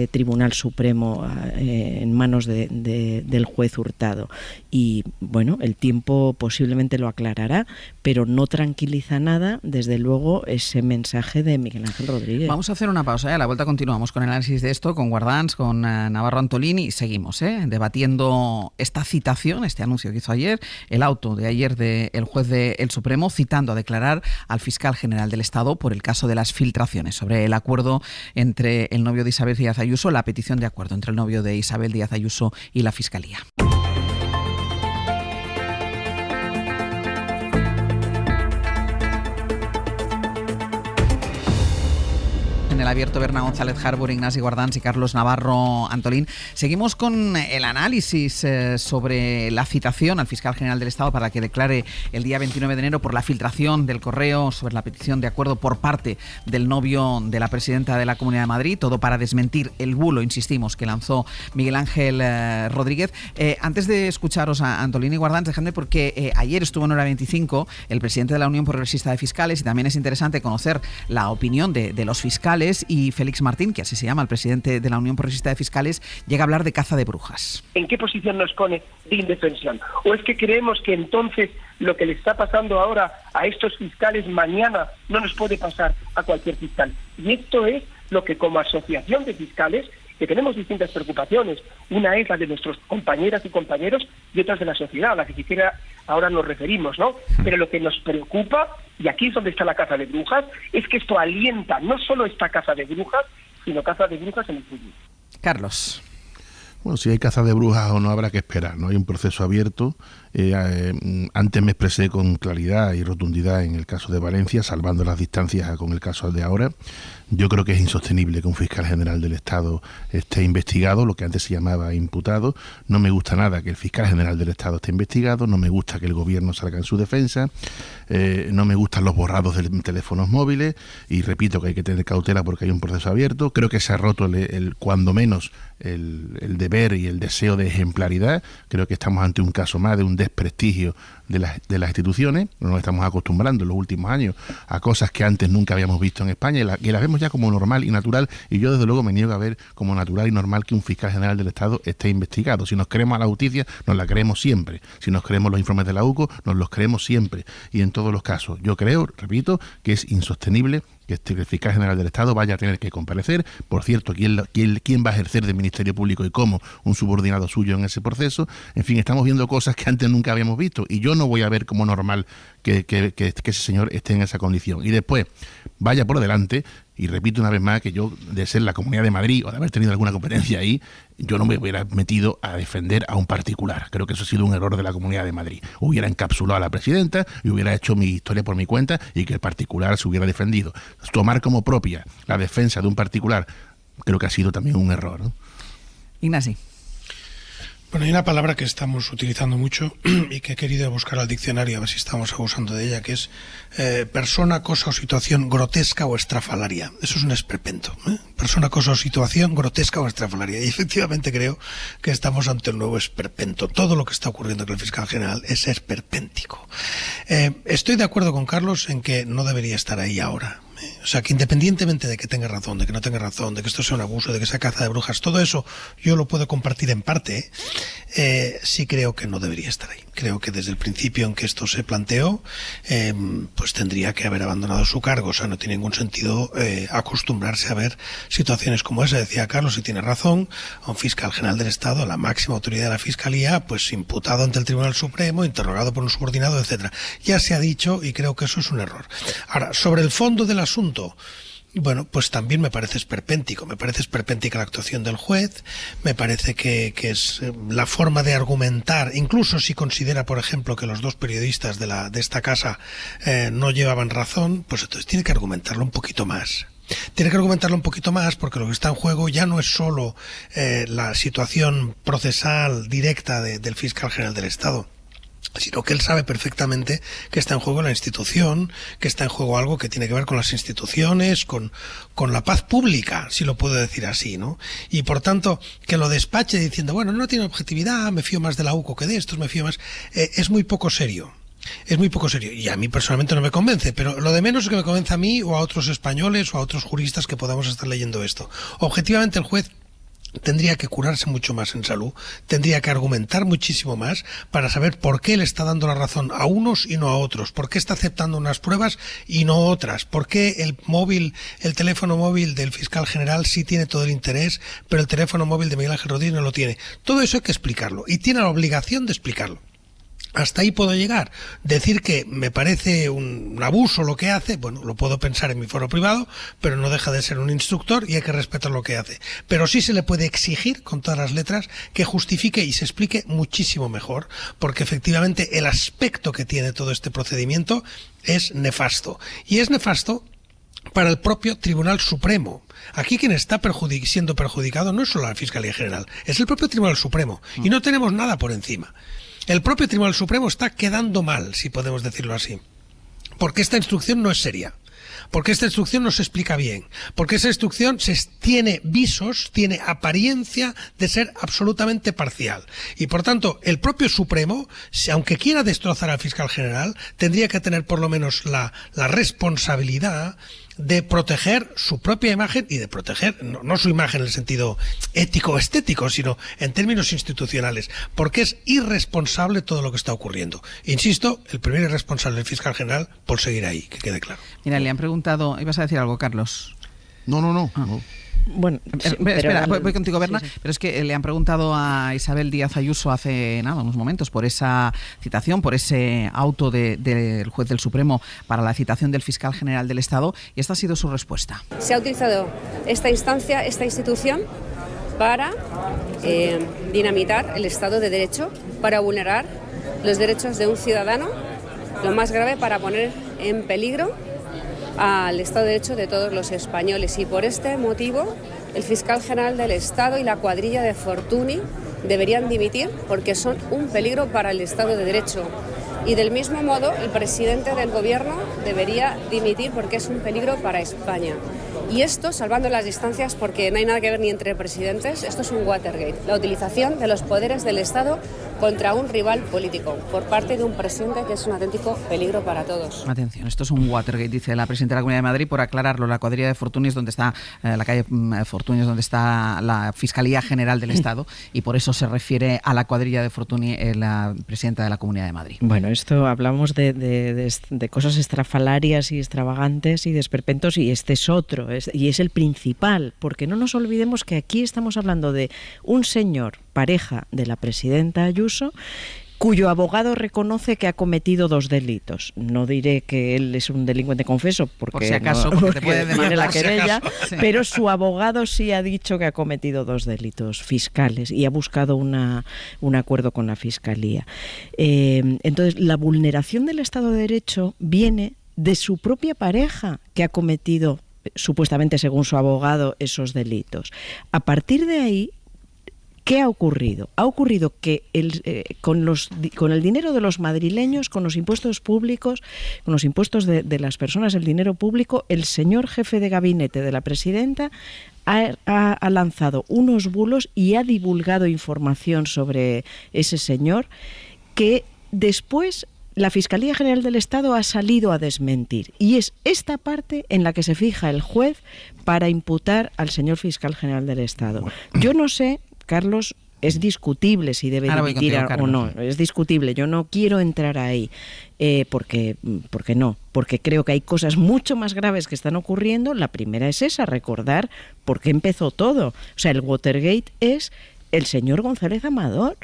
Tribunal Supremo en manos del juez Hurtado. Y, bueno, el tiempo posiblemente lo aclarará, pero no tranquiliza nada, desde luego, ese mensaje de Miguel Ángel Rodríguez. Vamos a hacer una pausa, a la vuelta continuamos con el análisis de esto, con Guardans, con Navarro Antolín, y seguimos debatiendo esta citación, este anuncio que hizo ayer, el auto de ayer del juez del Supremo, citando a declarar al fiscal general del Estado por el caso de las filtraciones sobre el acuerdo entre el novio de Isabel Díaz Ayuso, la petición de acuerdo entre el novio de Isabel Díaz Ayuso y la Fiscalía. En el abierto, Berna González Harbour, Ignasi Guardans y Carlos Navarro Antolín. Seguimos con el análisis sobre la citación al fiscal general del Estado para que declare el día 29 de enero por la filtración del correo sobre la petición de acuerdo por parte del novio de la presidenta de la Comunidad de Madrid, todo para desmentir el bulo, insistimos, que lanzó Miguel Ángel Rodríguez. Antes de escucharos a Antolín y Guardans, dejadme, porque ayer estuvo en Hora 25 el presidente de la Unión Progresista de Fiscales, y también es interesante conocer la opinión de los fiscales, y Félix Martín, que así se llama, el presidente de la Unión Progresista de Fiscales, llega a hablar de caza de brujas. ¿En qué posición nos pone de indefensión? ¿O es que creemos que entonces lo que le está pasando ahora a estos fiscales mañana no nos puede pasar a cualquier fiscal? Y esto es lo que, como asociación de fiscales, que tenemos distintas preocupaciones. Una es la de nuestros compañeras y compañeros y otra es de la sociedad, a la que siquiera ahora nos referimos, ¿no? Pero lo que nos preocupa, y aquí es donde está la caza de brujas, es que esto alienta no solo esta caza de brujas, sino caza de brujas en el futuro. Carlos. Bueno, si hay caza de brujas o no, habrá que esperar, ¿no? Hay un proceso abierto. Antes me expresé con claridad y rotundidad en el caso de Valencia, salvando las distancias con el caso de ahora. Yo creo que es insostenible que un fiscal general del Estado esté investigado, lo que antes se llamaba imputado. No me gusta nada que el fiscal general del Estado esté investigado, no me gusta que el gobierno salga en su defensa, no me gustan los borrados de teléfonos móviles, y repito que hay que tener cautela porque hay un proceso abierto. Creo que se ha roto cuando menos el deber y el deseo de ejemplaridad. Creo que estamos ante un caso más de un desprestigio de las instituciones. Nos estamos acostumbrando en los últimos años a cosas que antes nunca habíamos visto en España, y las vemos ya como normal y natural, y yo desde luego me niego a ver como natural y normal que un fiscal general del Estado esté investigado. Si nos creemos a la justicia, nos la creemos siempre. Si nos creemos los informes de la UCO, nos los creemos siempre, y en todos los casos. Yo creo, repito, que es insostenible que el fiscal general del Estado vaya a tener que comparecer. Por cierto, ¿quién va a ejercer del Ministerio Público y cómo? Un subordinado suyo en ese proceso. En fin, estamos viendo cosas que antes nunca habíamos visto, y yo no voy a ver como normal que ese señor esté en esa condición. Y después, vaya por delante, y repito una vez más que yo, de ser la Comunidad de Madrid o de haber tenido alguna competencia ahí, yo no me hubiera metido a defender a un particular. Creo que eso ha sido un error de la Comunidad de Madrid. Hubiera encapsulado a la presidenta y hubiera hecho mi historia por mi cuenta, y que el particular se hubiera defendido. Tomar como propia la defensa de un particular creo que ha sido también un error, ¿no? Ignasi. Bueno, hay una palabra que estamos utilizando mucho y que he querido buscar al diccionario a ver si estamos abusando de ella, que es persona, cosa o situación grotesca o estrafalaria. Eso es un esperpento, ¿eh? Persona, cosa o situación grotesca o estrafalaria. Y efectivamente creo que estamos ante un nuevo esperpento. Todo lo que está ocurriendo con el fiscal general es esperpéntico. Estoy de acuerdo con Carlos en que no debería estar ahí ahora. O sea, que independientemente de que tenga razón, de que no tenga razón, de que esto sea un abuso, de que sea caza de brujas, todo eso yo lo puedo compartir en parte, sí creo que no debería estar ahí. Creo que desde el principio en que esto se planteó, pues tendría que haber abandonado su cargo. O sea, no tiene ningún sentido acostumbrarse a ver situaciones como esa. Decía Carlos, y tiene razón, a un fiscal general del Estado, la máxima autoridad de la Fiscalía, pues imputado ante el Tribunal Supremo, interrogado por un subordinado, etcétera. Ya se ha dicho, y creo que eso es un error. Ahora, sobre el fondo del asunto, Bueno, pues también me parece esperpéntico. Me parece esperpéntica la actuación del juez, me parece que es la forma de argumentar, incluso si considera, por ejemplo, que los dos periodistas de esta casa no llevaban razón, pues entonces tiene que argumentarlo un poquito más. Tiene que argumentarlo un poquito más porque lo que está en juego ya no es solo la situación procesal directa del fiscal general del Estado, sino que él sabe perfectamente que está en juego la institución, que está en juego algo que tiene que ver con las instituciones, con la paz pública, si lo puedo decir así, ¿no? Y por tanto, que lo despache diciendo, bueno, no tiene objetividad, me fío más de la UCO que de estos, me fío más, es muy poco serio. Es muy poco serio y a mí personalmente no me convence, pero lo de menos es que me convence a mí o a otros españoles o a otros juristas que podamos estar leyendo esto. Objetivamente el juez tendría que curarse mucho más en salud, tendría que argumentar muchísimo más para saber por qué le está dando la razón a unos y no a otros, por qué está aceptando unas pruebas y no otras, por qué el teléfono móvil del fiscal general sí tiene todo el interés, pero el teléfono móvil de Miguel Ángel Rodríguez no lo tiene. Todo eso hay que explicarlo y tiene la obligación de explicarlo. Hasta ahí puedo llegar. Decir que me parece un abuso lo que hace, bueno, lo puedo pensar en mi foro privado, pero no deja de ser un instructor y hay que respetar lo que hace. Pero sí se le puede exigir, con todas las letras, que justifique y se explique muchísimo mejor, porque efectivamente el aspecto que tiene todo este procedimiento es nefasto. Y es nefasto para el propio Tribunal Supremo. Aquí quien está siendo perjudicado no es solo la Fiscalía General, es el propio Tribunal Supremo. Y no tenemos nada por encima. El propio Tribunal Supremo está quedando mal, si podemos decirlo así, porque esta instrucción no es seria, porque esta instrucción no se explica bien, porque esa instrucción tiene visos, tiene apariencia de ser absolutamente parcial. Y por tanto, el propio Supremo, aunque quiera destrozar al fiscal general, tendría que tener por lo menos la responsabilidad de proteger su propia imagen y de proteger, no su imagen en el sentido ético o estético, sino en términos institucionales, porque es irresponsable todo lo que está ocurriendo. Insisto, el primer irresponsable del fiscal general por seguir ahí, que quede claro. Mira, le han preguntado, ¿ibas a decir algo, Carlos? No. Bueno, espera, voy contigo, Berna, sí. Pero es que le han preguntado a Isabel Díaz Ayuso hace unos momentos por esa citación, por ese auto del juez del Supremo para la citación del fiscal general del Estado, y esta ha sido su respuesta. Se ha utilizado esta instancia, esta institución, para dinamitar el Estado de Derecho, para vulnerar los derechos de un ciudadano, lo más grave, para poner en peligro al Estado de Derecho de todos los españoles. Y por este motivo, el fiscal general del Estado y la cuadrilla de Fortuny deberían dimitir porque son un peligro para el Estado de Derecho. Y del mismo modo, el presidente del Gobierno debería dimitir porque es un peligro para España. Y esto, salvando las distancias, porque no hay nada que ver ni entre presidentes, esto es un Watergate, la utilización de los poderes del Estado contra un rival político por parte de un presidente que es un auténtico peligro para todos. Atención, esto es un Watergate, dice la presidenta de la Comunidad de Madrid. Por aclararlo, la cuadrilla de Fortuny es donde está, la calle Fortuny es donde está la Fiscalía General del Estado, y por eso se refiere a la cuadrilla de Fortuny la presidenta de la Comunidad de Madrid. Bueno, esto hablamos de cosas estrafalarias y extravagantes y de esperpentos, y este es otro, y es el principal, porque no nos olvidemos que aquí estamos hablando de un señor, pareja de la presidenta Ayuso, cuyo abogado reconoce que ha cometido 2 delitos. No diré que él es un delincuente confeso, porque por si acaso, porque te puede demandar la querella, si pero su abogado sí ha dicho que ha cometido 2 delitos fiscales y ha buscado un acuerdo con la Fiscalía. Entonces, la vulneración del Estado de Derecho viene de su propia pareja, que ha cometido, supuestamente según su abogado, esos delitos. A partir de ahí, ¿qué ha ocurrido? Ha ocurrido que con el dinero de los madrileños, con los impuestos públicos, con los impuestos de las personas, el dinero público, el señor jefe de gabinete de la presidenta ha lanzado unos bulos y ha divulgado información sobre ese señor que después la Fiscalía General del Estado ha salido a desmentir. Y es esta parte en la que se fija el juez para imputar al señor Fiscal General del Estado. Yo no sé, Carlos, es discutible si debe dimitir o no. Es discutible. Yo no quiero entrar ahí. Porque creo que hay cosas mucho más graves que están ocurriendo. La primera es esa, recordar por qué empezó todo. O sea, el Watergate es el señor González Amador.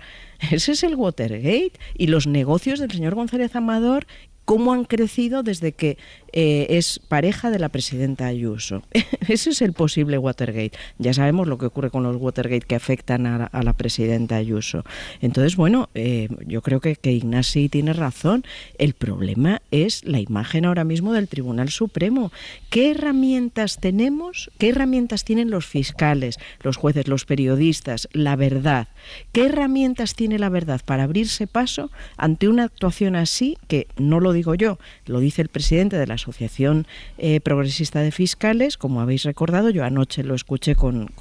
Ese es el Watergate. Y los negocios del señor González Amador cómo han crecido desde que es pareja de la presidenta Ayuso. Ese es el posible Watergate. Ya sabemos lo que ocurre con los Watergate que afectan a la presidenta Ayuso. Entonces, bueno, yo creo que Ignasi tiene razón. El problema es la imagen ahora mismo del Tribunal Supremo. ¿Qué herramientas tenemos? ¿Qué herramientas tienen los fiscales, los jueces, los periodistas? La verdad. ¿Qué herramientas tiene la verdad para abrirse paso ante una actuación así, que no lo digo yo, lo dice el presidente de la Asociación Progresista de Fiscales, como habéis recordado, yo anoche lo escuché con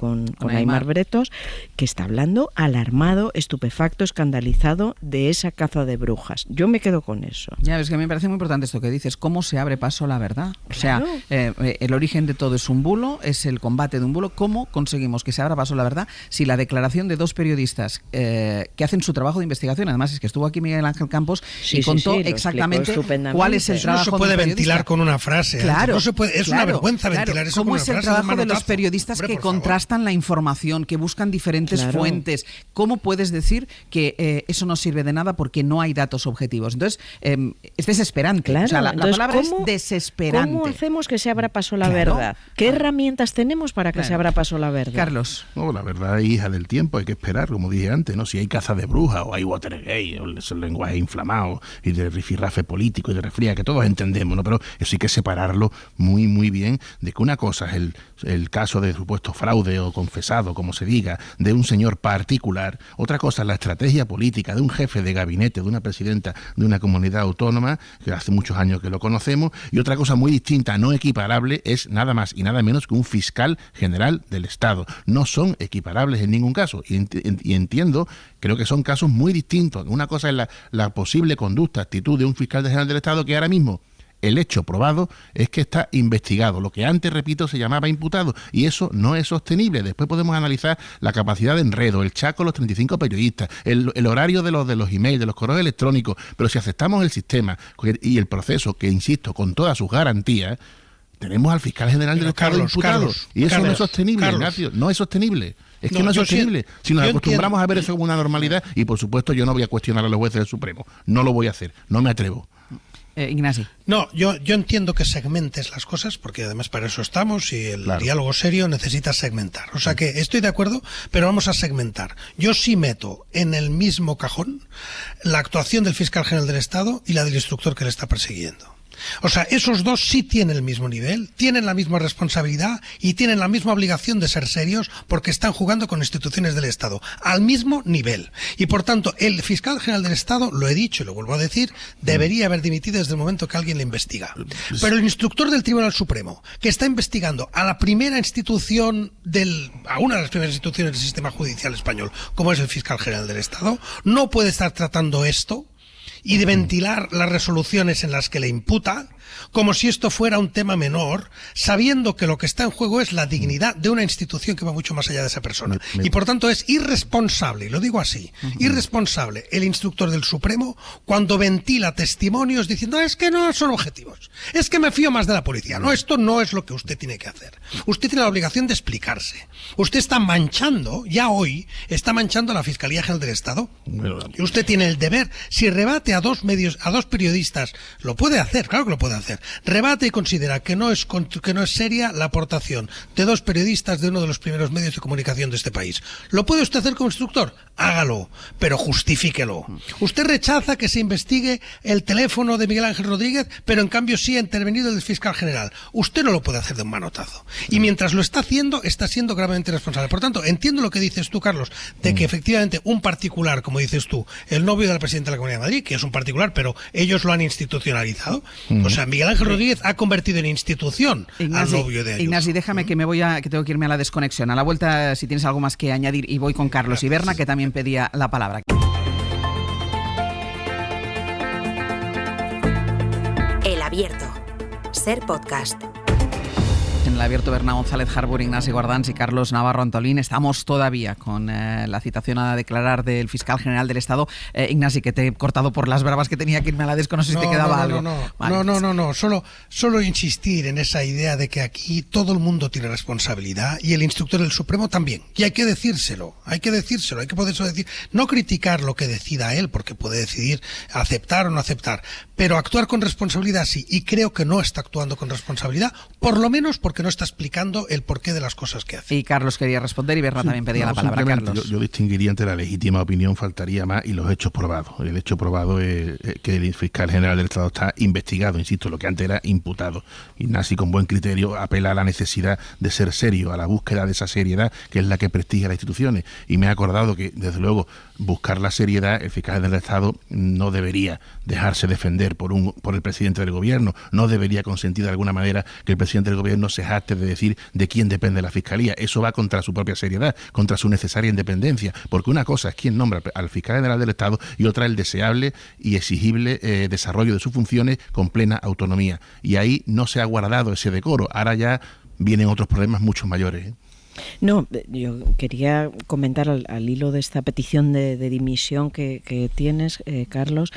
Aimar Bretos, que está hablando alarmado, estupefacto, escandalizado de esa caza de brujas. Yo me quedo con eso. Ya ves que me parece muy importante esto que dices, cómo se abre paso a la verdad. O sea, el origen de todo es un bulo, es el combate de un bulo. ¿Cómo conseguimos que se abra paso a la verdad si la declaración de dos periodistas que hacen su trabajo de investigación, además es que estuvo aquí Miguel Ángel Campos y contó exactamente cuál es el trabajo no se puede de un ventilar con una frase. Claro, no se puede, es una vergüenza ventilar eso con una frase. ¿Cómo es el trabajo de los periodistas que contrastan la información, que buscan diferentes fuentes? ¿Cómo puedes decir que eso no sirve de nada porque no hay datos objetivos? Entonces, es desesperante. Claro, o sea, la palabra es desesperante. ¿Cómo hacemos que se abra paso la verdad? ¿Qué herramientas tenemos para que se abra paso la verdad? Carlos. No, la verdad es hija del tiempo, hay que esperar, como dije antes, ¿no? Si hay caza de brujas o hay Watergate, o el lenguaje inflamado y de rifirrafe político y de resfría, que todos entendemos, ¿no? Pero eso hay que separarlo muy, muy bien de que una cosa es el caso de supuesto fraude o confesado, como se diga, de un señor particular, otra cosa es la estrategia política de un jefe de gabinete, de una presidenta de una comunidad autónoma, que hace muchos años que lo conocemos, y otra cosa muy distinta, no equiparable, es nada más y nada menos que un fiscal general del Estado. No son equiparables en ningún caso, y entiendo, creo que son casos muy distintos. Una cosa es la posible conducta, actitud de un fiscal general del Estado que ahora mismo el hecho probado es que está investigado, lo que antes, repito, se llamaba imputado, y eso no es sostenible. Después podemos analizar la capacidad de enredo, el chaco, los 35 periodistas, el horario de los emails, de los correos electrónicos, pero si aceptamos el sistema y el proceso, que insisto, con todas sus garantías, tenemos al fiscal general del Estado imputado, y eso no es sostenible, Ignacio, no es sostenible. Es que no es sostenible. Si nos acostumbramos a ver eso como una normalidad, y por supuesto yo no voy a cuestionar a los jueces del Supremo, no lo voy a hacer, no me atrevo. Ignasi. No, yo entiendo que segmentes las cosas, porque además para eso estamos, y el diálogo serio necesita segmentar. O sea que estoy de acuerdo, pero vamos a segmentar. Yo sí meto en el mismo cajón la actuación del fiscal general del Estado y la del instructor que le está persiguiendo. O sea, esos dos sí tienen el mismo nivel, tienen la misma responsabilidad y tienen la misma obligación de ser serios porque están jugando con instituciones del Estado al mismo nivel. Y por tanto, el fiscal general del Estado, lo he dicho y lo vuelvo a decir, debería haber dimitido desde el momento que alguien le investiga. Pero el instructor del Tribunal Supremo, que está investigando a la primera institución a una de las primeras instituciones del sistema judicial español, como es el fiscal general del Estado, no puede estar tratando esto y de ventilar las resoluciones en las que le imputa, como si esto fuera un tema menor, sabiendo que lo que está en juego es la dignidad de una institución que va mucho más allá de esa persona. Y por tanto es irresponsable, y lo digo así, irresponsable el instructor del Supremo cuando ventila testimonios diciendo es que no son objetivos, es que me fío más de la policía. No, esto no es lo que usted tiene que hacer. Usted tiene la obligación de explicarse. Usted está manchando, ya hoy, está manchando a la Fiscalía General del Estado. Y usted tiene el deber, si rebate a dos periodistas, lo puede hacer, claro que lo puede hacer. Rebate y considera que no es seria la aportación de dos periodistas de uno de los primeros medios de comunicación de este país. ¿Lo puede usted hacer como instructor? Hágalo, pero justifíquelo. Usted rechaza que se investigue el teléfono de Miguel Ángel Rodríguez, pero en cambio sí ha intervenido el fiscal general. Usted no lo puede hacer de un manotazo. Y mientras lo está haciendo, está siendo gravemente responsable. Por tanto, entiendo lo que dices tú, Carlos, de que efectivamente un particular, como dices tú, el novio de la presidenta de la Comunidad de Madrid, que es un particular, pero ellos lo han institucionalizado. O sea, Miguel Ángel Rodríguez ha convertido en institución al novio de ellos. Ignasi, déjame que que tengo que irme a la desconexión. A la vuelta, si tienes algo más que añadir, y voy con Carlos Iberna, que también pedía la palabra. El Abierto. Ser podcast. en El Abierto, Berna González Harbour, Ignasi Guardans y Carlos Navarro Antolín. Estamos todavía con la citación a declarar del fiscal general del Estado. Ignasi, que te he cortado por las bravas que tenía que irme a la desco, no sé si te quedaba algo. No. Solo insistir en esa idea de que aquí todo el mundo tiene responsabilidad y el instructor del Supremo también. Y hay que decírselo, hay que poderse decir, no criticar lo que decida él, porque puede decidir aceptar o no aceptar, pero actuar con responsabilidad sí, y creo que no está actuando con responsabilidad, por lo menos porque no está explicando el porqué de las cosas que hace. Y Carlos quería responder y Berna también pedía la palabra. Carlos. Yo distinguiría entre la legítima opinión, faltaría más, y los hechos probados. El hecho probado es que el fiscal general del Estado está investigado, insisto, lo que antes era imputado. Ignasi, con buen criterio, apela a la necesidad de ser serio, a la búsqueda de esa seriedad que es la que prestigia las instituciones. Y me he acordado que, desde luego, buscar la seriedad, el fiscal del Estado no debería dejarse defender por el presidente del gobierno, no debería consentir de alguna manera que el presidente del gobierno se jacte de decir de quién depende la fiscalía. Eso va contra su propia seriedad, contra su necesaria independencia, porque una cosa es quién nombra al fiscal general del Estado y otra el deseable y exigible desarrollo de sus funciones con plena autonomía. Y ahí no se ha guardado ese decoro. Ahora ya vienen otros problemas mucho mayores. No, yo quería comentar al hilo de esta petición de dimisión que tienes, Carlos,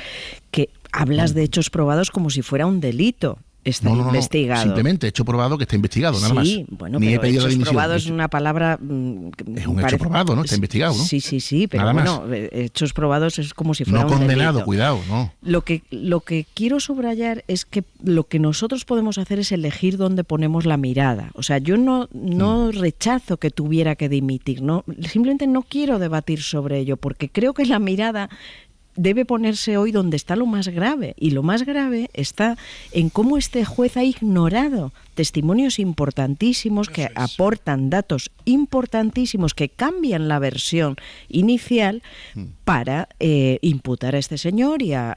que hablas de hechos probados como si fuera un delito. Está investigado. Simplemente hecho probado que está investigado, nada más. Sí, bueno, Ni pero he pedido hechos la dimisión. probados es una palabra... Es un hecho probado, ¿no? Está investigado, ¿no? Sí, pero nada bueno, más. Hechos probados es como si fuera un condenado, delito. Cuidado, no. Lo que quiero subrayar es que lo que nosotros podemos hacer es elegir dónde ponemos la mirada. O sea, yo no rechazo que tuviera que dimitir, no, simplemente no quiero debatir sobre ello, porque creo que la mirada debe ponerse hoy donde está lo más grave, y lo más grave está en cómo este juez ha ignorado testimonios importantísimos que aportan datos importantísimos que cambian la versión inicial para imputar a este señor y a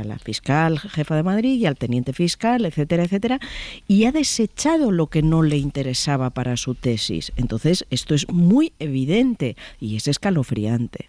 la fiscal jefa de Madrid y al teniente fiscal, etcétera, etcétera, y ha desechado lo que no le interesaba para su tesis. Entonces, esto es muy evidente y es escalofriante.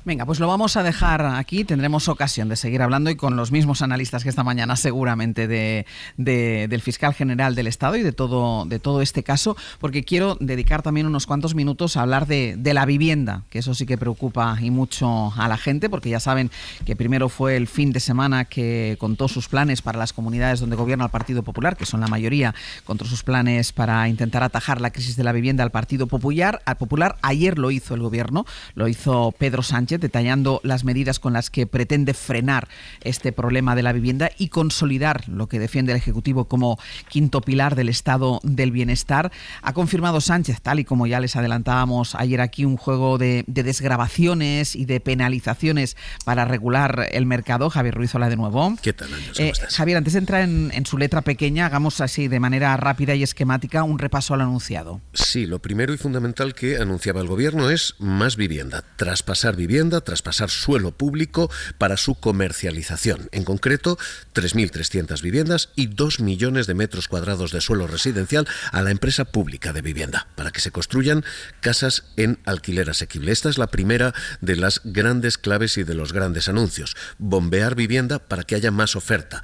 Venga, pues lo vamos a dejar aquí. Tendremos ocasión de seguir hablando y con los mismos analistas que esta mañana seguramente del fiscal general del Estado y de todo este caso, porque quiero dedicar también unos cuantos minutos a hablar de la vivienda, que eso sí que preocupa y mucho a la gente, porque ya saben que primero fue el fin de semana que contó sus planes para las comunidades donde gobierna el Partido Popular, que son la mayoría, contó sus planes para intentar atajar la crisis de la vivienda al Partido Popular. Ayer lo hizo el gobierno, lo hizo Pedro Sánchez, detallando las medidas con las que pretende frenar este problema de la vivienda y consolidar lo que defiende el Ejecutivo como quinto pilar del estado del bienestar. Ha confirmado Sánchez, tal y como ya les adelantábamos ayer aquí, un juego de desgravaciones y de penalizaciones para regular el mercado. Javier Ruiz, hola de nuevo. ¿Qué tal, Ángel? ¿Cómo estás? Javier, antes de entrar en su letra pequeña, hagamos así de manera rápida y esquemática un repaso al anunciado. Sí, lo primero y fundamental que anunciaba el gobierno es más vivienda, traspasar suelo público para su comercialización. En concreto, 3.300 viviendas y 2 millones de metros cuadrados de suelo residencial a la empresa pública de vivienda, para que se construyan casas en alquiler asequible. Esta es la primera de las grandes claves y de los grandes anuncios. Bombear vivienda para que haya más oferta.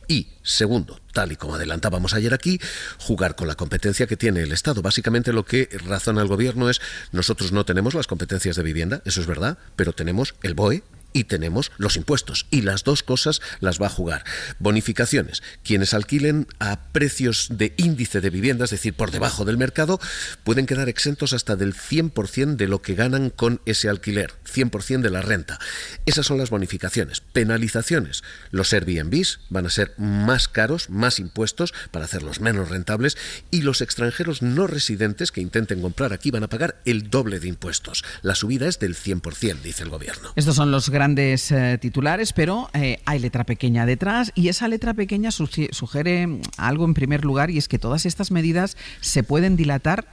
Y, segundo, tal y como adelantábamos ayer aquí, jugar con la competencia que tiene el Estado. Básicamente lo que razona el gobierno es: nosotros no tenemos las competencias de vivienda, eso es verdad, pero tenemos el BOE y tenemos los impuestos, y las dos cosas las va a jugar. Bonificaciones: quienes alquilen a precios de índice de vivienda, es decir, por debajo del mercado, pueden quedar exentos hasta del 100% de lo que ganan con ese alquiler, 100% de la renta. Esas son las bonificaciones. Penalizaciones: los Airbnbs van a ser más caros, más impuestos para hacerlos menos rentables, y los extranjeros no residentes que intenten comprar aquí van a pagar el doble de impuestos. La subida es del 100%, dice el gobierno. Estos son los grandes titulares, pero hay letra pequeña detrás, y esa letra pequeña sugiere algo en primer lugar, y es que todas estas medidas se pueden dilatar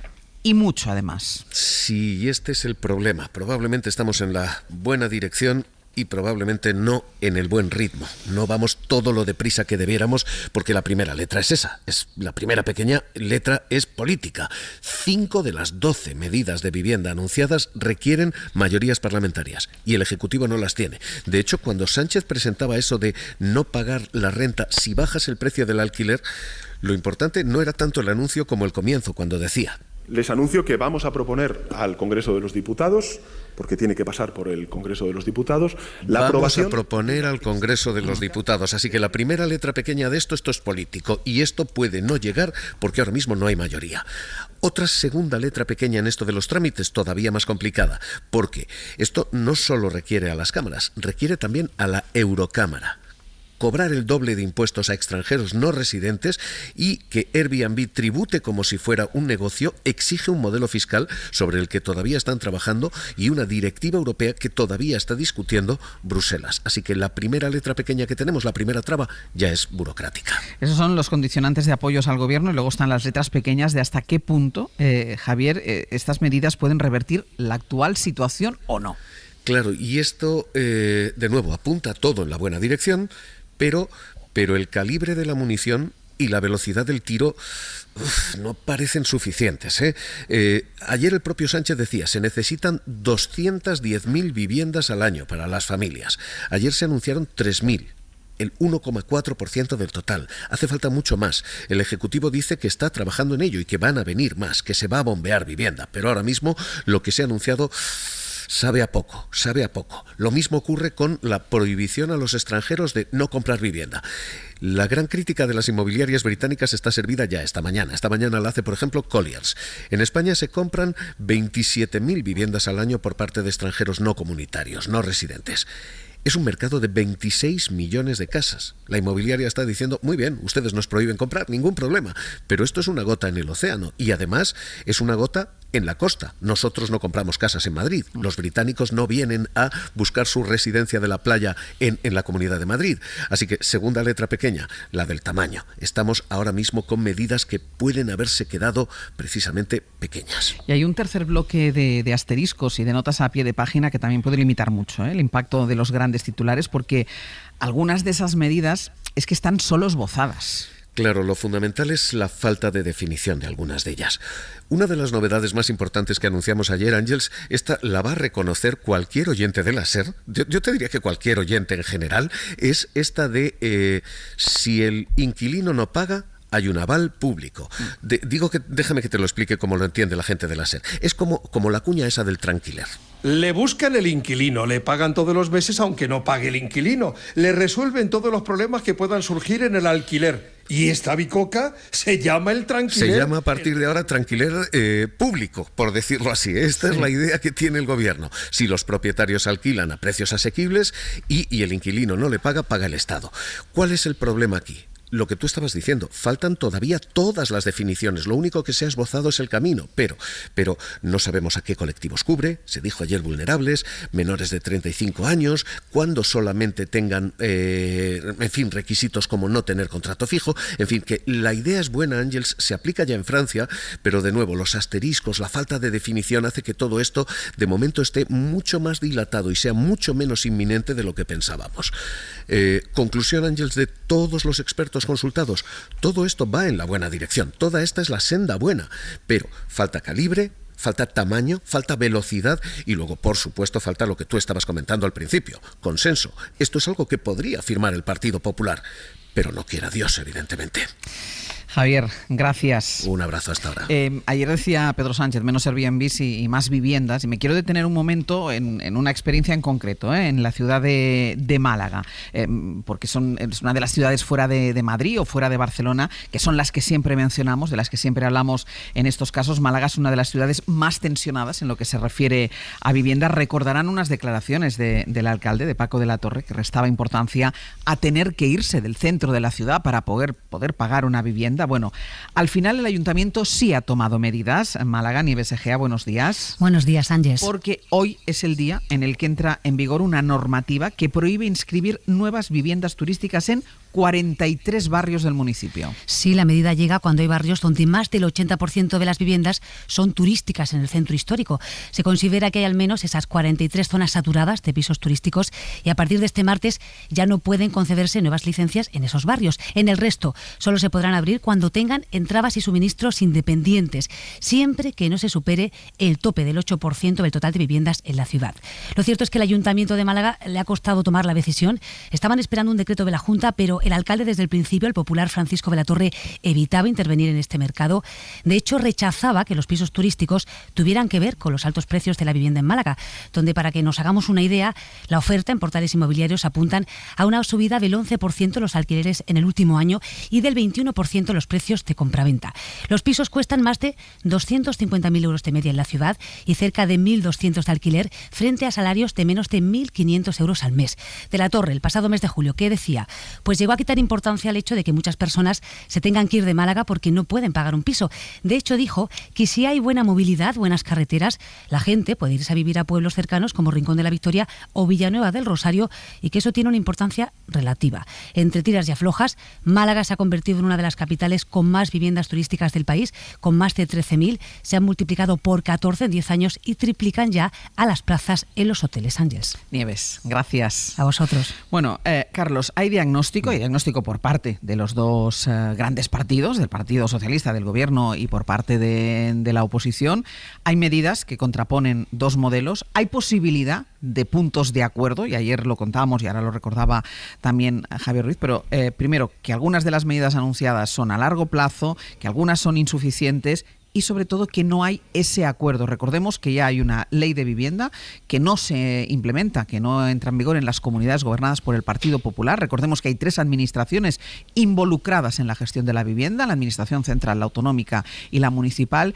y mucho, además. Sí, y este es el problema. Probablemente estamos en la buena dirección y probablemente no en el buen ritmo. No vamos todo lo deprisa que debiéramos, porque la primera letra es esa. La primera pequeña letra es política. 5 de las 12 medidas de vivienda anunciadas requieren mayorías parlamentarias y el Ejecutivo no las tiene. De hecho, cuando Sánchez presentaba eso de no pagar la renta si bajas el precio del alquiler, lo importante no era tanto el anuncio como el comienzo, cuando decía: les anuncio que vamos a proponer al Congreso de los Diputados, porque tiene que pasar por el Congreso de los Diputados, la aprobación. Vamos a proponer al Congreso de los Diputados. Así que la primera letra pequeña de esto es político. Y esto puede no llegar porque ahora mismo no hay mayoría. Otra segunda letra pequeña en esto de los trámites, todavía más complicada, porque esto no solo requiere a las cámaras, requiere también a la Eurocámara. Cobrar el doble de impuestos a extranjeros no residentes y que Airbnb tribute como si fuera un negocio exige un modelo fiscal sobre el que todavía están trabajando y una directiva europea que todavía está discutiendo Bruselas. Así que la primera letra pequeña que tenemos, la primera traba, ya es burocrática. Esos son los condicionantes de apoyos al gobierno y luego están las letras pequeñas de hasta qué punto, Javier, estas medidas pueden revertir la actual situación o no. Claro, y esto, de nuevo, apunta todo en la buena dirección, pero el calibre de la munición y la velocidad del tiro no parecen suficientes, ayer el propio Sánchez decía, se necesitan 210.000 viviendas al año para las familias. Ayer se anunciaron 3.000. El 1,4% del total. Hace falta mucho más. El Ejecutivo dice que está trabajando en ello y que van a venir más, que se va a bombear vivienda. Pero ahora mismo lo que se ha anunciado sabe a poco, sabe a poco. Lo mismo ocurre con la prohibición a los extranjeros de no comprar vivienda. La gran crítica de las inmobiliarias británicas está servida ya esta mañana. Esta mañana la hace, por ejemplo, Colliers. En España se compran 27.000 viviendas al año por parte de extranjeros no comunitarios, no residentes. Es un mercado de 26 millones de casas. La inmobiliaria está diciendo, muy bien, ustedes nos prohíben comprar, ningún problema, pero esto es una gota en el océano y además es una gota en la costa. Nosotros no compramos casas en Madrid. Los británicos no vienen a buscar su residencia de la playa en la Comunidad de Madrid. Así que, segunda letra pequeña, la del tamaño. Estamos ahora mismo con medidas que pueden haberse quedado precisamente pequeñas. Y hay un tercer bloque de asteriscos y de notas a pie de página que también puede limitar mucho el impacto de los grandes titulares, porque algunas de esas medidas es que están solo esbozadas. Claro, lo fundamental es la falta de definición de algunas de ellas. Una de las novedades más importantes que anunciamos ayer, Ángels, esta la va a reconocer cualquier oyente de la SER, yo te diría que cualquier oyente en general, es esta de si el inquilino no paga, hay un aval público. Déjame que te lo explique como lo entiende la gente de la SER. Es como la cuña esa del tranquiler. Le buscan el inquilino, le pagan todos los meses aunque no pague el inquilino. Le resuelven todos los problemas que puedan surgir en el alquiler. Y esta bicoca se llama el tranquiler. Se llama a partir de ahora tranquiler público, por decirlo así. Esta es la idea que tiene el gobierno. Si los propietarios alquilan a precios asequibles y el inquilino no le paga, paga el Estado. ¿Cuál es el problema aquí? Lo que tú estabas diciendo, faltan todavía todas las definiciones, lo único que se ha esbozado es el camino, pero no sabemos a qué colectivos cubre, se dijo ayer vulnerables, menores de 35 años, cuando solamente tengan, requisitos como no tener contrato fijo, en fin, que la idea es buena, Ángels, se aplica ya en Francia, pero de nuevo, los asteriscos, la falta de definición hace que todo esto de momento esté mucho más dilatado y sea mucho menos inminente de lo que pensábamos. Conclusión, Ángels, de todos los expertos consultados, todo esto va en la buena dirección, toda esta es la senda buena, pero falta calibre, falta tamaño, falta velocidad y luego, por supuesto, falta lo que tú estabas comentando al principio, consenso. Esto es algo que podría firmar el Partido Popular, pero no quiera Dios, evidentemente. Javier, gracias. Un abrazo hasta ahora. Ayer decía Pedro Sánchez, menos Airbnb y más viviendas, y me quiero detener un momento en una experiencia en concreto, en la ciudad de Málaga, porque es una de las ciudades fuera de Madrid o fuera de Barcelona, que son las que siempre mencionamos, de las que siempre hablamos en estos casos. Málaga es una de las ciudades más tensionadas en lo que se refiere a vivienda. Recordarán unas declaraciones del alcalde, de Paco de la Torre, que restaba importancia a tener que irse del centro de la ciudad para poder pagar una vivienda. Bueno, al final el ayuntamiento sí ha tomado medidas. Málaga, Nieves Egea, buenos días. Buenos días, Ángels. Porque hoy es el día en el que entra en vigor una normativa que prohíbe inscribir nuevas viviendas turísticas en 43 barrios del municipio. Sí, la medida llega cuando hay barrios donde más del 80% de las viviendas son turísticas en el centro histórico. Se considera que hay al menos esas 43 zonas saturadas de pisos turísticos y a partir de este martes ya no pueden concederse nuevas licencias en esos barrios. En el resto solo se podrán abrir cuando tengan entradas y suministros independientes, siempre que no se supere el tope del 8% del total de viviendas en la ciudad. Lo cierto es que el Ayuntamiento de Málaga le ha costado tomar la decisión. Estaban esperando un decreto de la Junta, pero el alcalde desde el principio, el popular Francisco de la Torre, evitaba intervenir en este mercado. De hecho, rechazaba que los pisos turísticos tuvieran que ver con los altos precios de la vivienda en Málaga, donde, para que nos hagamos una idea, la oferta en portales inmobiliarios apuntan a una subida del 11% en los alquileres en el último año y del 21% en los precios de compraventa. Los pisos cuestan más de 250.000 euros de media en la ciudad y cerca de 1.200 de alquiler, frente a salarios de menos de 1.500 euros al mes. De la Torre, el pasado mes de julio, ¿qué decía? Pues llegó a quitar importancia al hecho de que muchas personas se tengan que ir de Málaga porque no pueden pagar un piso. De hecho, dijo que si hay buena movilidad, buenas carreteras, la gente puede irse a vivir a pueblos cercanos como Rincón de la Victoria o Villanueva del Rosario, y que eso tiene una importancia relativa. Entre tiras y aflojas, Málaga se ha convertido en una de las capitales con más viviendas turísticas del país, con más de 13.000. Se han multiplicado por 14 en 10 años y triplican ya a las plazas en los hoteles. Ángeles. Nieves, gracias. A vosotros. Bueno, Carlos, hay diagnóstico por parte de los dos grandes partidos, del Partido Socialista, del Gobierno, y por parte de la oposición. Hay medidas que contraponen dos modelos. Hay posibilidad de puntos de acuerdo, y ayer lo contábamos y ahora lo recordaba también Javier Ruiz, pero primero, que algunas de las medidas anunciadas son a largo plazo, que algunas son insuficientes y sobre todo que no hay ese acuerdo. Recordemos que ya hay una ley de vivienda que no se implementa, que no entra en vigor en las comunidades gobernadas por el Partido Popular. Recordemos que hay 3 administraciones involucradas en la gestión de la vivienda, la Administración Central, la Autonómica y la Municipal,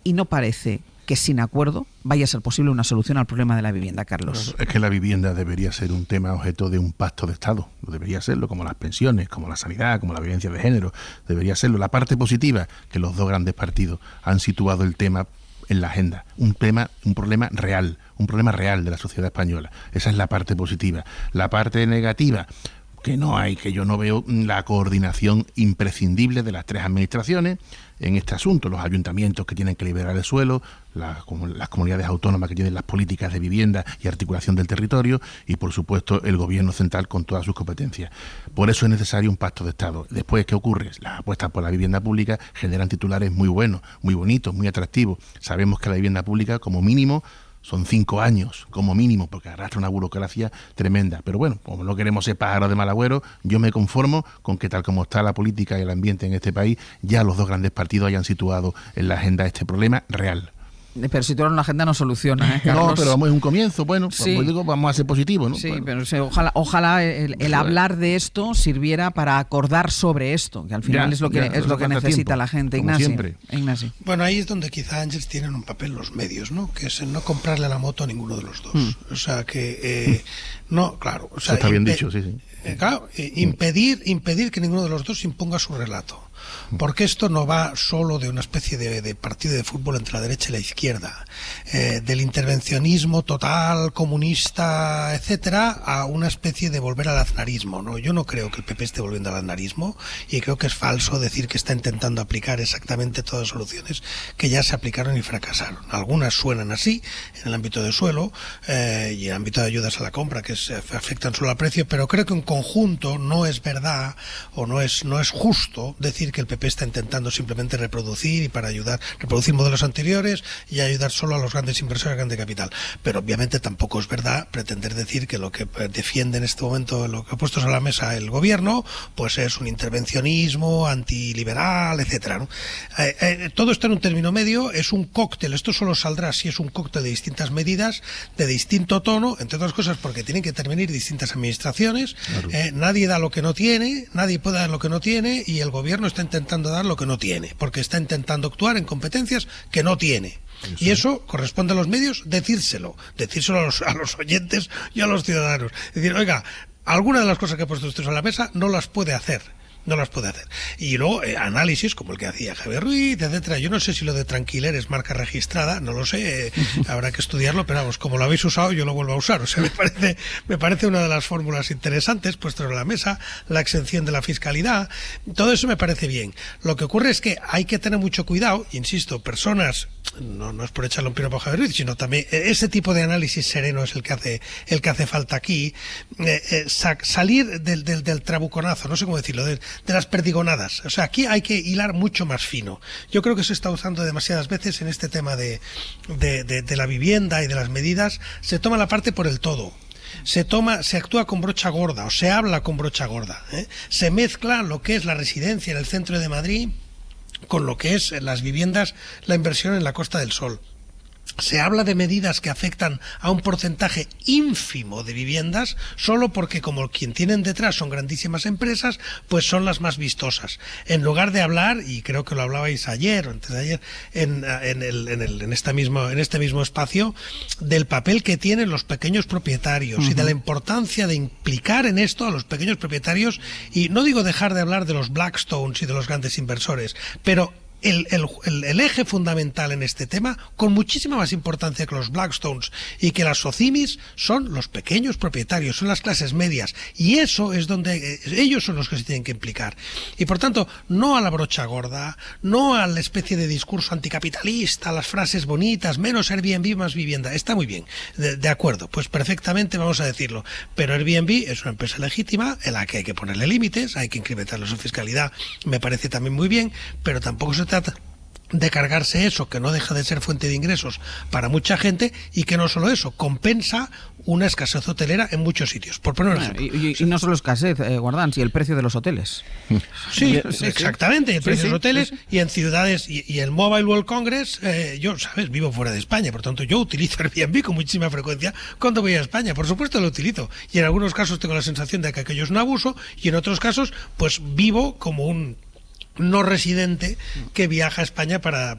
y no parece que sin acuerdo vaya a ser posible una solución al problema de la vivienda, Carlos. Es que la vivienda debería ser un tema objeto de un pacto de Estado. Debería serlo, como las pensiones, como la sanidad, como la violencia de género. Debería serlo. La parte positiva, que los dos grandes partidos han situado el tema en la agenda. Un problema real de la sociedad española. Esa es la parte positiva. La parte negativa, que yo no veo la coordinación imprescindible de las 3 administraciones en este asunto. Los ayuntamientos que tienen que liberar el suelo, las comunidades autónomas que tienen las políticas de vivienda y articulación del territorio, y por supuesto el gobierno central con todas sus competencias. Por eso es necesario un pacto de Estado. Después, ¿qué ocurre? Las apuestas por la vivienda pública generan titulares muy buenos, muy bonitos, muy atractivos. Sabemos que la vivienda pública, como mínimo, son 5 años, como mínimo, porque arrastra una burocracia tremenda. Pero bueno, como no queremos ser pájaros de mal agüero, yo me conformo con que, tal como está la política y el ambiente en este país, ya los dos grandes partidos hayan situado en la agenda este problema real. Pero situar una agenda no soluciona, Carlos. No, pero vamos, es un comienzo. Bueno, sí. Pues digo, vamos a ser positivos, ¿no? Sí, bueno. pero ojalá el hablar de esto sirviera para acordar sobre esto, que al final es lo que necesita la gente. Ignacio. Bueno, ahí es donde quizá Ángeles tienen un papel los medios, ¿no? Que es no comprarle la moto a ninguno de los dos. O sea, que no, claro. O sea, eso está bien dicho, sí. Claro, impedir que ninguno de los dos imponga su relato. Porque esto no va solo de una especie de partido de fútbol entre la derecha y la izquierda, del intervencionismo total, comunista, etcétera, a una especie de volver al aznarismo, ¿no? Yo no creo que el PP esté volviendo al aznarismo, y creo que es falso decir que está intentando aplicar exactamente todas las soluciones que ya se aplicaron y fracasaron. Algunas suenan así, en el ámbito de suelo y en el ámbito de ayudas a la compra, que afectan solo al precio, pero creo que en conjunto no es verdad o no es justo decir que el PP está intentando simplemente reproducir modelos anteriores y ayudar solo a los grandes inversores, grande capital. Pero obviamente tampoco es verdad pretender decir que lo que defiende en este momento, lo que ha puesto a la mesa el gobierno, pues es un intervencionismo antiliberal, etcétera, ¿no? Todo esto en un término medio es un cóctel. Esto solo saldrá si es un cóctel de distintas medidas, de distinto tono, entre otras cosas porque tienen que intervenir distintas administraciones. Claro. Nadie da lo que no tiene, nadie puede dar lo que no tiene, y el gobierno está intentando dar lo que no tiene, porque está intentando actuar en competencias que no tiene. Y eso corresponde a los medios decírselo a los oyentes y a los ciudadanos. Es decir, oiga, alguna de las cosas que ha puesto usted sobre la mesa no las puede hacer. hacer. Y luego análisis como el que hacía Javier Ruiz, etcétera. Yo no sé si lo de Tranquiler es marca registrada, no lo sé, habrá que estudiarlo, pero vamos, como lo habéis usado, yo lo vuelvo a usar. O sea, me parece una de las fórmulas interesantes puesto en la mesa, la exención de la fiscalidad, todo eso me parece bien. Lo que ocurre es que hay que tener mucho cuidado, insisto, personas, no es por echarle un piropo a Javier Ruiz, sino también ese tipo de análisis sereno es el que hace falta aquí, salir del trabuconazo, no sé cómo decirlo, de las perdigonadas. O sea, aquí hay que hilar mucho más fino. Yo creo que se está usando demasiadas veces en este tema de la vivienda y de las medidas, se toma la parte por el todo. Se actúa con brocha gorda o se habla con brocha gorda, ¿eh? Se mezcla lo que es la residencia en el centro de Madrid con lo que es las viviendas, la inversión en la Costa del Sol. Se habla de medidas que afectan a un porcentaje ínfimo de viviendas solo porque como quien tienen detrás son grandísimas empresas, pues son las más vistosas. En lugar de hablar, y creo que lo hablabais ayer o antes de ayer en este mismo espacio, del papel que tienen los pequeños propietarios y de la importancia de implicar en esto a los pequeños propietarios, y no digo dejar de hablar de los Blackstones y de los grandes inversores, pero el eje fundamental en este tema, con muchísima más importancia que los Blackstones y que las Socimis, son los pequeños propietarios, son las clases medias, y eso es donde ellos son los que se tienen que implicar. Y por tanto, no a la brocha gorda, no a la especie de discurso anticapitalista, las frases bonitas, menos Airbnb, más vivienda. Está muy bien, de acuerdo, pues perfectamente vamos a decirlo, pero Airbnb es una empresa legítima en la que hay que ponerle límites, hay que incrementarle su fiscalidad, me parece también muy bien, pero tampoco se trata de cargarse eso, que no deja de ser fuente de ingresos para mucha gente, y que no solo eso, compensa una escasez hotelera en muchos sitios, por poner un ejemplo. Y no solo escasez, Guardán, si el precio de los hoteles. Sí, exactamente, el precio de los hoteles, y en ciudades, y el Mobile World Congress, yo, sabes, vivo fuera de España, por tanto yo utilizo Airbnb con muchísima frecuencia cuando voy a España, por supuesto lo utilizo, y en algunos casos tengo la sensación de que aquello es un abuso, y en otros casos, pues vivo como un no residente que viaja a España para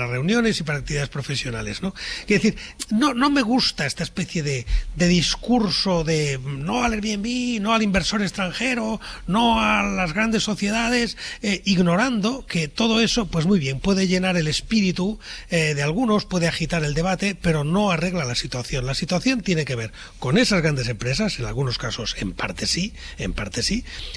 reuniones y para actividades profesionales, ¿no? Es decir, no me gusta esta especie de discurso de no al Airbnb, no al inversor extranjero, no a las grandes sociedades, ignorando que todo eso, pues muy bien, puede llenar el espíritu de algunos, puede agitar el debate, pero no arregla la situación. La situación tiene que ver con esas grandes empresas, en algunos casos en parte sí,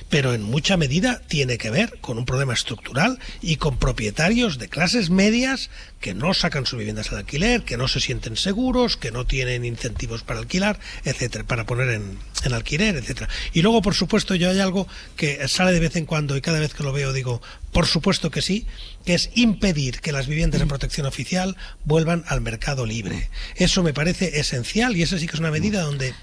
pero en mucha medida tiene que ver con un problema estructural y con propietarios de clases medias que no sacan sus viviendas al alquiler, que no se sienten seguros, que no tienen incentivos para alquilar, etcétera, para poner en alquiler, etcétera. Y luego, por supuesto, hay algo que sale de vez en cuando y cada vez que lo veo digo, por supuesto que sí, que es impedir que las viviendas de protección oficial vuelvan al mercado libre. Eso me parece esencial, y esa sí que es una medida donde,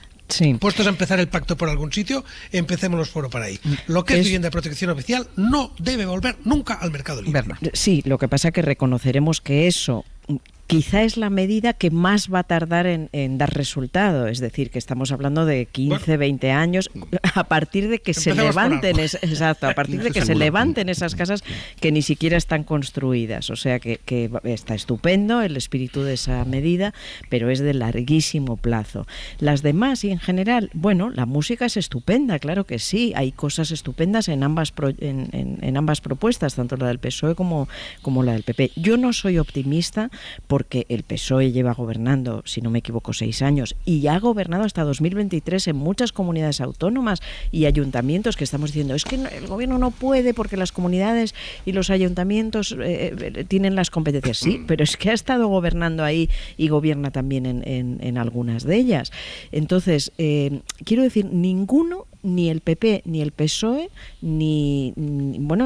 puestos a empezar el pacto por algún sitio, empecémonos por ahí. Lo que es vivienda de protección oficial no debe volver nunca al mercado libre. Sí, lo que pasa es que reconoceremos que eso quizá es la medida que más va a tardar en dar resultado, es decir, que estamos hablando de 15, 20 años, a partir de que se levanten, a partir de que se levanten esas casas que ni siquiera están construidas, o sea que está estupendo el espíritu de esa medida, pero es de larguísimo plazo. Las demás, y en general, bueno, la música es estupenda, claro que sí, hay cosas estupendas en ambas propuestas, tanto la del PSOE como la del PP. Yo no soy optimista porque el PSOE lleva gobernando, si no me equivoco, 6 años y ha gobernado hasta 2023 en muchas comunidades autónomas y ayuntamientos que estamos diciendo, es que el gobierno no puede porque las comunidades y los ayuntamientos tienen las competencias. Sí, pero es que ha estado gobernando ahí y gobierna también en algunas de ellas. Entonces, quiero decir, ninguno, ni el PP ni el PSOE, ni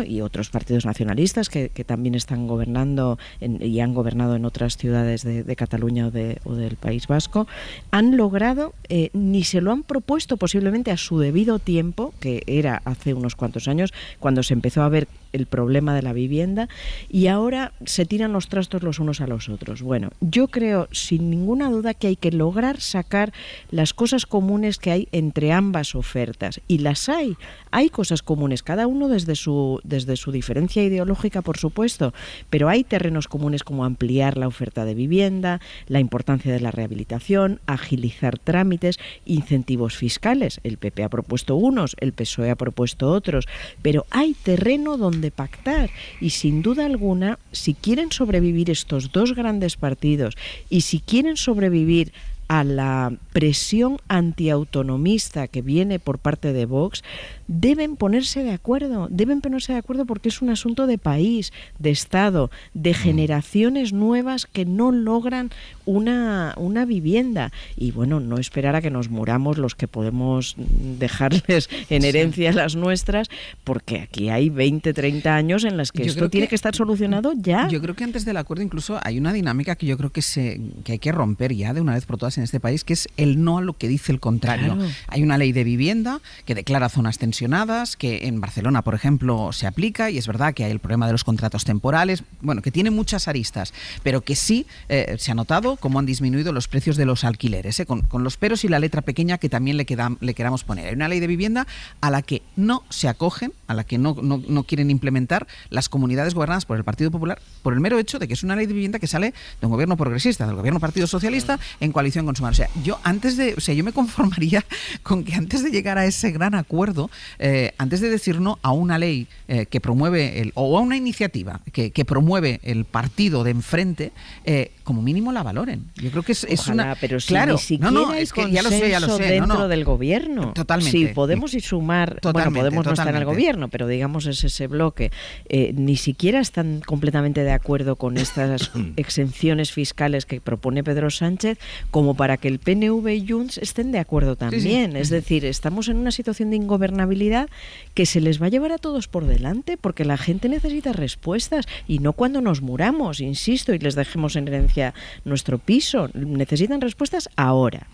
y otros partidos nacionalistas que también están gobernando y han gobernado en otras ciudades de Cataluña o del País Vasco, han logrado, ni se lo han propuesto posiblemente a su debido tiempo, que era hace unos cuantos años, cuando se empezó a ver el problema de la vivienda, y ahora se tiran los trastos los unos a los otros. Bueno, yo creo sin ninguna duda que hay que lograr sacar las cosas comunes que hay entre ambas ofertas. distintas, y las hay cosas comunes, cada uno desde su diferencia ideológica, por supuesto, pero hay terrenos comunes como ampliar la oferta de vivienda, la importancia de la rehabilitación, agilizar trámites, incentivos fiscales. El PP ha propuesto unos, el PSOE ha propuesto otros, pero hay terreno donde pactar, y sin duda alguna, si quieren sobrevivir estos dos grandes partidos y si quieren sobrevivir a la presión antiautonomista que viene por parte de Vox, deben ponerse de acuerdo porque es un asunto de país, de Estado, de generaciones nuevas que no logran una vivienda. Y bueno, no esperar a que nos muramos los que podemos dejarles en herencia las nuestras, porque aquí hay 20, 30 años en las que esto tiene que estar solucionado ya. Yo creo que antes del acuerdo incluso hay una dinámica que yo creo que hay que romper ya de una vez por todas en este país, que es el no a lo que dice el contrario. Claro. Hay una ley de vivienda que declara zonas tensionadas, que en Barcelona, por ejemplo, se aplica, y es verdad que hay el problema de los contratos temporales, bueno, que tiene muchas aristas, pero que sí se ha notado cómo han disminuido los precios de los alquileres, con los peros y la letra pequeña que también le queramos poner. Hay una ley de vivienda a la que no se acogen, a la que no quieren implementar las comunidades gobernadas por el Partido Popular, por el mero hecho de que es una ley de vivienda que sale de un gobierno progresista, del gobierno Partido Socialista, en coalición con Sumar. Yo me conformaría con que antes de llegar a ese gran acuerdo, antes de decir no a una ley que promueve o a una iniciativa que promueve el partido de enfrente, como mínimo la valoren. Yo creo que es Ojalá, una... pero si claro, ni siquiera hay consenso dentro del gobierno. Totalmente. Sí, Podemos y Sumar, Podemos no estar en el gobierno, pero digamos es ese bloque. Ni siquiera están completamente de acuerdo con estas exenciones fiscales que propone Pedro Sánchez, como para que el PNV y Junts estén de acuerdo también. Sí. Es decir, estamos en una situación de ingobernabilidad que se les va a llevar a todos por delante, porque la gente necesita respuestas, y no cuando nos muramos, insisto, y les dejemos en herencia nuestro piso. Necesitan respuestas ahora.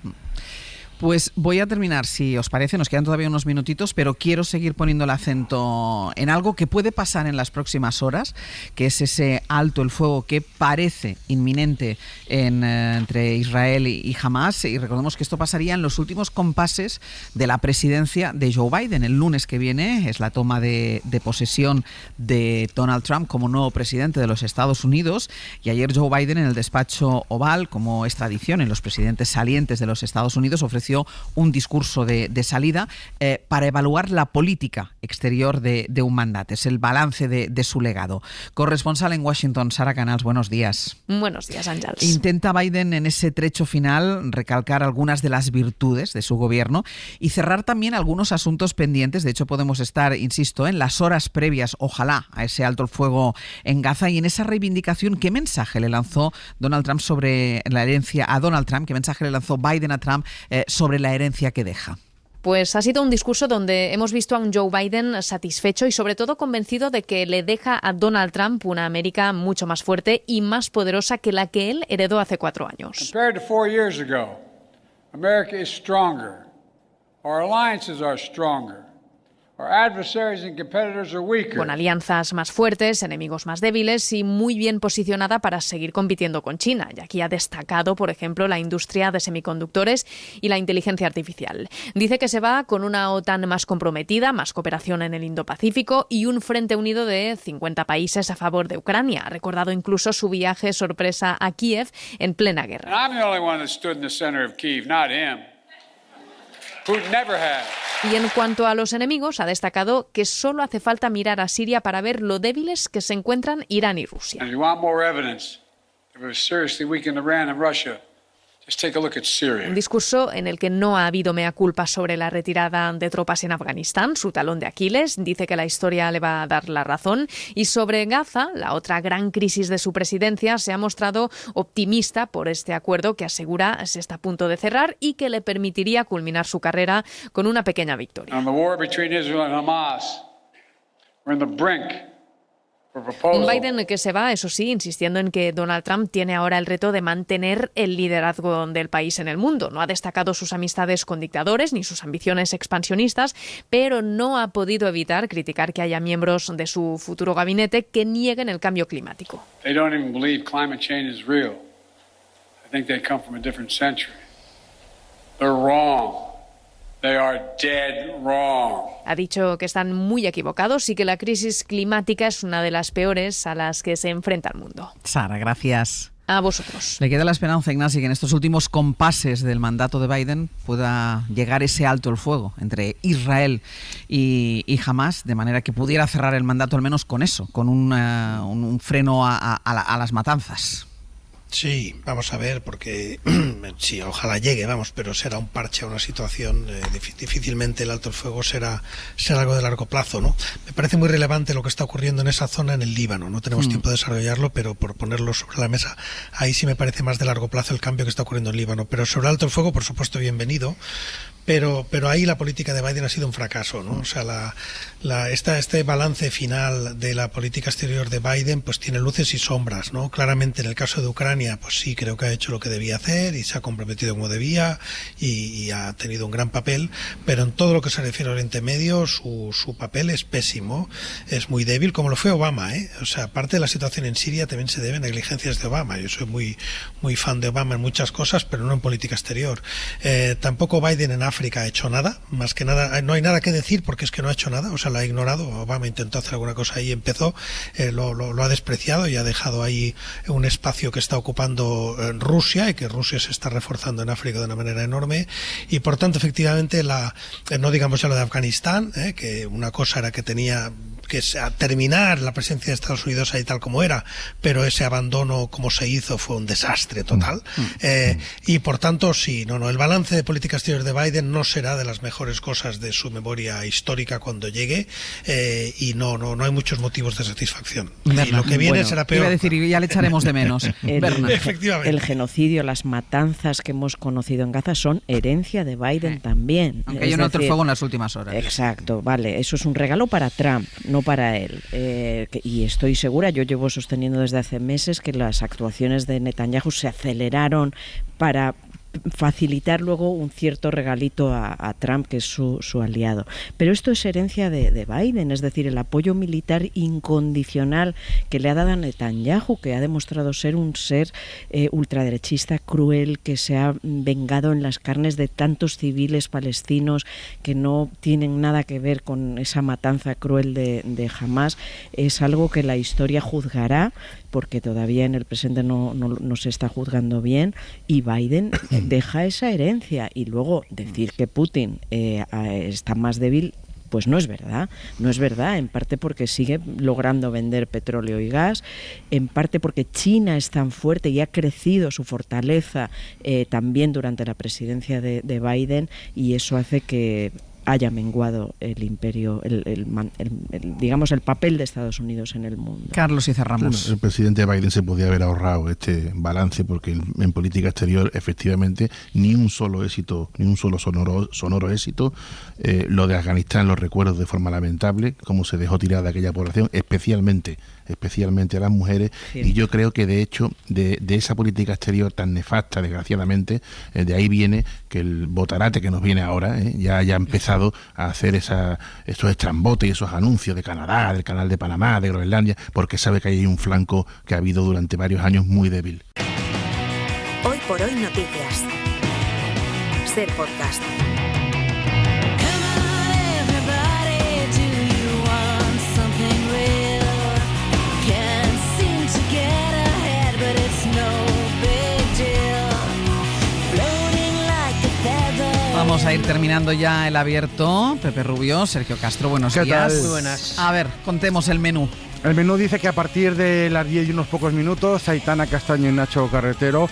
Pues voy a terminar, si os parece, nos quedan todavía unos minutitos, pero quiero seguir poniendo el acento en algo que puede pasar en las próximas horas, que es ese alto el fuego que parece inminente entre Israel y Hamás, y recordemos que esto pasaría en los últimos compases de la presidencia de Joe Biden. El lunes que viene es la toma de posesión de Donald Trump como nuevo presidente de los Estados Unidos, y ayer Joe Biden en el despacho Oval, como es tradición en los presidentes salientes de los Estados Unidos, ofreció un discurso de salida para evaluar la política exterior de un mandat. Es el balance de su legado. Corresponsal en Washington, Sara Canals, buenos días. Buenos días, Àngels. Intenta Biden en ese trecho final recalcar algunas de las virtudes de su gobierno y cerrar también algunos asuntos pendientes. De hecho, podemos estar, insisto, en las horas previas, ojalá, a ese alto el fuego en Gaza, y en esa reivindicación. ¿Qué mensaje le lanzó Donald Trump sobre la herencia a Donald Trump? ¿Qué mensaje le lanzó Biden a Trump sobre la herencia que deja? Pues ha sido un discurso donde hemos visto a un Joe Biden satisfecho y sobre todo convencido de que le deja a Donald Trump una América mucho más fuerte y más poderosa que la que él heredó hace 4 años. Compared to 4 years ago, America is stronger. Our alliances are stronger. Con alianzas más fuertes, enemigos más débiles y muy bien posicionada para seguir compitiendo con China. Y aquí ha destacado, por ejemplo, la industria de semiconductores y la inteligencia artificial. Dice que se va con una OTAN más comprometida, más cooperación en el Indo-Pacífico y un frente unido de 50 países a favor de Ucrania. Ha recordado incluso su viaje sorpresa a Kiev en plena guerra. Y en cuanto a los enemigos, ha destacado que solo hace falta mirar a Siria para ver lo débiles que se encuentran Irán y Rusia. Un discurso en el que no ha habido mea culpa sobre la retirada de tropas en Afganistán, su talón de Aquiles. Dice que la historia le va a dar la razón. Y sobre Gaza, la otra gran crisis de su presidencia, se ha mostrado optimista por este acuerdo que asegura se está a punto de cerrar y que le permitiría culminar su carrera con una pequeña victoria. Un Biden que se va, eso sí, insistiendo en que Donald Trump tiene ahora el reto de mantener el liderazgo del país en el mundo. No ha destacado sus amistades con dictadores ni sus ambiciones expansionistas, pero no ha podido evitar criticar que haya miembros de su futuro gabinete que nieguen el cambio climático. They don't even believe climate change is real. I think they come from a different century. They're wrong. They are dead wrong. Ha dicho que están muy equivocados y que la crisis climática es una de las peores a las que se enfrenta el mundo. Sara, gracias. A vosotros. Le queda la esperanza, Ignasi, que en estos últimos compases del mandato de Biden pueda llegar ese alto el fuego entre Israel y Hamás, de manera que pudiera cerrar el mandato al menos con eso, con un freno a las matanzas. Sí, vamos a ver, porque sí, ojalá llegue, pero será un parche a una situación, difícilmente el alto el fuego será algo de largo plazo, ¿no? Me parece muy relevante lo que está ocurriendo en esa zona en el Líbano, no tenemos tiempo de desarrollarlo, pero por ponerlo sobre la mesa, ahí sí me parece más de largo plazo el cambio que está ocurriendo en Líbano, pero sobre el alto el fuego, por supuesto, bienvenido. Pero ahí la política de Biden ha sido un fracaso, ¿no? O sea, este balance final de la política exterior de Biden pues tiene luces y sombras, ¿no? Claramente en el caso de Ucrania, pues sí, creo que ha hecho lo que debía hacer y se ha comprometido como debía y ha tenido un gran papel, pero en todo lo que se refiere a Oriente Medio su papel es pésimo, es muy débil, como lo fue Obama, ¿eh? O sea, aparte de la situación en Siria también se debe a negligencias de Obama. Yo soy muy fan de Obama en muchas cosas, pero no en política exterior. Tampoco Biden en África ha hecho nada, más que nada, no hay nada que decir porque es que no ha hecho nada, o sea, lo ha ignorado. Obama intentó hacer alguna cosa ahí, empezó, lo ha despreciado y ha dejado ahí un espacio que está ocupando Rusia y que Rusia se está reforzando en África de una manera enorme y por tanto efectivamente no digamos ya lo de Afganistán, que una cosa era que tenía que terminar la presencia de Estados Unidos ahí tal como era, pero ese abandono como se hizo fue un desastre total. Y por tanto sí, el balance de política exterior de Biden no será de las mejores cosas de su memoria histórica cuando llegue, y no hay muchos motivos de satisfacción. Bernard, y lo que viene será peor. Iba a decir, ya le echaremos de menos. Efectivamente. El genocidio, las matanzas que hemos conocido en Gaza son herencia de Biden también. Aunque hay un alto el fuego en las últimas horas. Exacto, vale, eso es un regalo para Trump, no para él. Y estoy segura, yo llevo sosteniendo desde hace meses que las actuaciones de Netanyahu se aceleraron para facilitar luego un cierto regalito a Trump, que es su aliado. Pero esto es herencia de Biden, es decir, el apoyo militar incondicional que le ha dado a Netanyahu, que ha demostrado ser un ser ultraderechista, cruel, que se ha vengado en las carnes de tantos civiles palestinos que no tienen nada que ver con esa matanza cruel de Hamás. Es algo que la historia juzgará, porque todavía en el presente no se está juzgando bien, y Biden deja esa herencia. Y luego decir que Putin está más débil, pues no es verdad, en parte porque sigue logrando vender petróleo y gas, en parte porque China es tan fuerte y ha crecido su fortaleza también durante la presidencia de Biden, y eso hace que haya menguado el imperio, digamos, el papel de Estados Unidos en el mundo. Carlos, y cerramos. El presidente Biden se podía haber ahorrado este balance, porque en política exterior, efectivamente, ni un solo sonoro éxito. Lo de Afganistán lo recuerdo de forma lamentable, cómo se dejó tirada aquella población, especialmente a las mujeres. Sí. Y yo creo que de hecho de esa política exterior tan nefasta, desgraciadamente, de ahí viene que el botarate que nos viene ahora ya haya empezado a hacer esos estrambotes y esos anuncios de Canadá, del Canal de Panamá, de Groenlandia, porque sabe que hay un flanco que ha habido durante varios años muy débil. Hoy por hoy noticias. Ser podcast. Vamos a ir terminando ya el abierto. Pepe Rubio, Sergio Castro, buenos días. ¿Qué tal? Muy buenas. A ver, contemos el menú. El menú dice que a partir de las 10 y unos pocos minutos, Aitana Castaño y Nacho Carretero,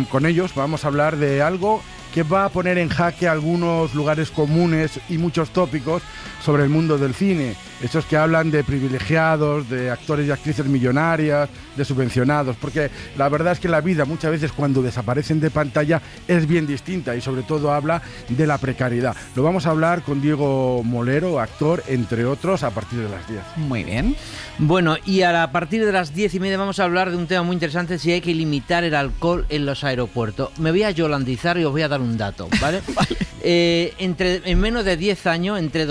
con ellos vamos a hablar de algo que va a poner en jaque algunos lugares comunes y muchos tópicos sobre el mundo del cine. Estos que hablan de privilegiados, de actores y actrices millonarias, de subvencionados, porque la verdad es que la vida muchas veces cuando desaparecen de pantalla es bien distinta y sobre todo habla de la precariedad. Lo vamos a hablar con Diego Molero, actor, entre otros, a partir de las 10. Muy bien. Bueno, y a partir de las 10:30 vamos a hablar de un tema muy interesante, si hay que limitar el alcohol en los aeropuertos. Me voy a yolandizar y os voy a dar un dato, ¿vale? Vale. En menos de 10 años, de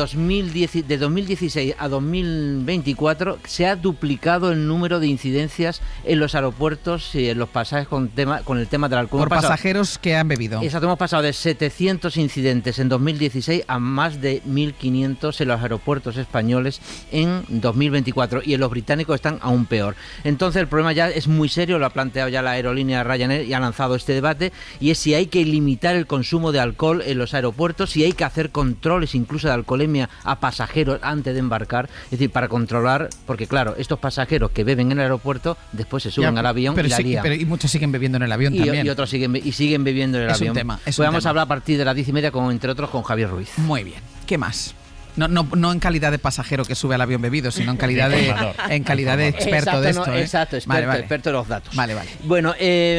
2016 a 2024 se ha duplicado el número de incidencias en los aeropuertos y en los pasajes con el tema del alcohol. Por pasajeros que han bebido. Exacto, hemos pasado de 700 incidentes en 2016 a más de 1.500 en los aeropuertos españoles en 2024, y en los británicos están aún peor. Entonces el problema ya es muy serio, lo ha planteado ya la aerolínea Ryanair y ha lanzado este debate, y es si hay que limitar el consumo de alcohol en los aeropuertos, si hay que hacer controles incluso de alcoholemia a pasajeros antes de embarcar, es decir, para controlar, porque claro, estos pasajeros que beben en el aeropuerto después se suben al avión y la lían. Y muchos siguen bebiendo en el avión también. Y otros siguen bebiendo en el avión. Un tema, Vamos a hablar a partir de las 10:30 entre otros con Javier Ruiz. Muy bien. ¿Qué más? No en calidad de pasajero que sube al avión bebido, sino en calidad de experto. Exacto, de esto. Exacto, experto de los datos. Vale. Bueno,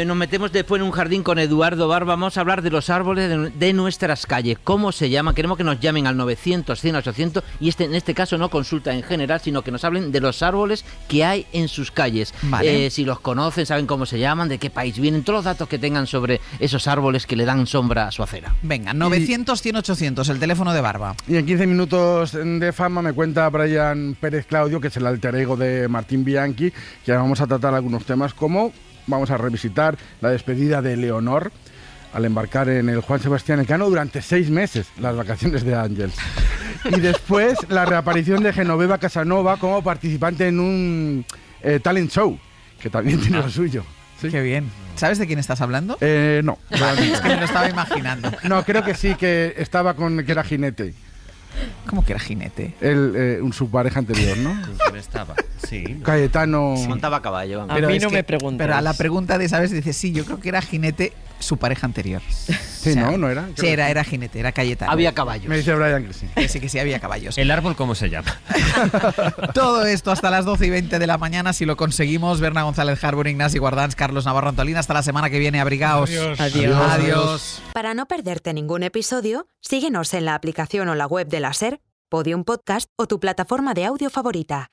nos metemos después en un jardín con Eduardo Bar. Vamos a hablar de los árboles de nuestras calles. ¿Cómo se llaman? Queremos que nos llamen al 900, 100, 800 y en este caso no consulta en general, sino que nos hablen de los árboles que hay en sus calles. Vale. Si los conocen, saben cómo se llaman, de qué país vienen, todos los datos que tengan sobre esos árboles que le dan sombra a su acera. Venga, 900, 100, 800, el teléfono de Barba. Y en 15 minutos de fama me cuenta Brian Pérez Claudio, que es el alter ego de Martín Bianchi, que vamos a tratar algunos temas como vamos a revisitar la despedida de Leonor al embarcar en el Juan Sebastián Elcano durante 6 meses, las vacaciones de Ángels. Y después la reaparición de Genoveva Casanova como participante en un talent show, que también tiene lo suyo. ¿Sí? Qué bien. ¿Sabes de quién estás hablando? No. Es que me lo estaba imaginando. No, creo que sí, que estaba que era jinete. ¿Cómo que era jinete? Su pareja anterior, ¿no? ¿Con quién estaba? Sí. Cayetano. Montaba a caballo. A mí no me preguntes. Pero a la pregunta de, ¿sabes? Dice, sí, yo creo que era jinete su pareja anterior. Sí, o sea, ¿no era? Sí, era jinete, era Cayetano. Había caballos. Me dice Brian que sí. Que sí había caballos. ¿El árbol cómo se llama? Todo esto hasta las 12:20 de la mañana, si lo conseguimos. Berna González Harbour, Ignasi Guardans, Carlos Navarro Antolín. Hasta la semana que viene, abrigaos. Adiós. Para no perderte ningún episodio, síguenos en la aplicación o la web de la SER, Podium Podcast o tu plataforma de audio favorita.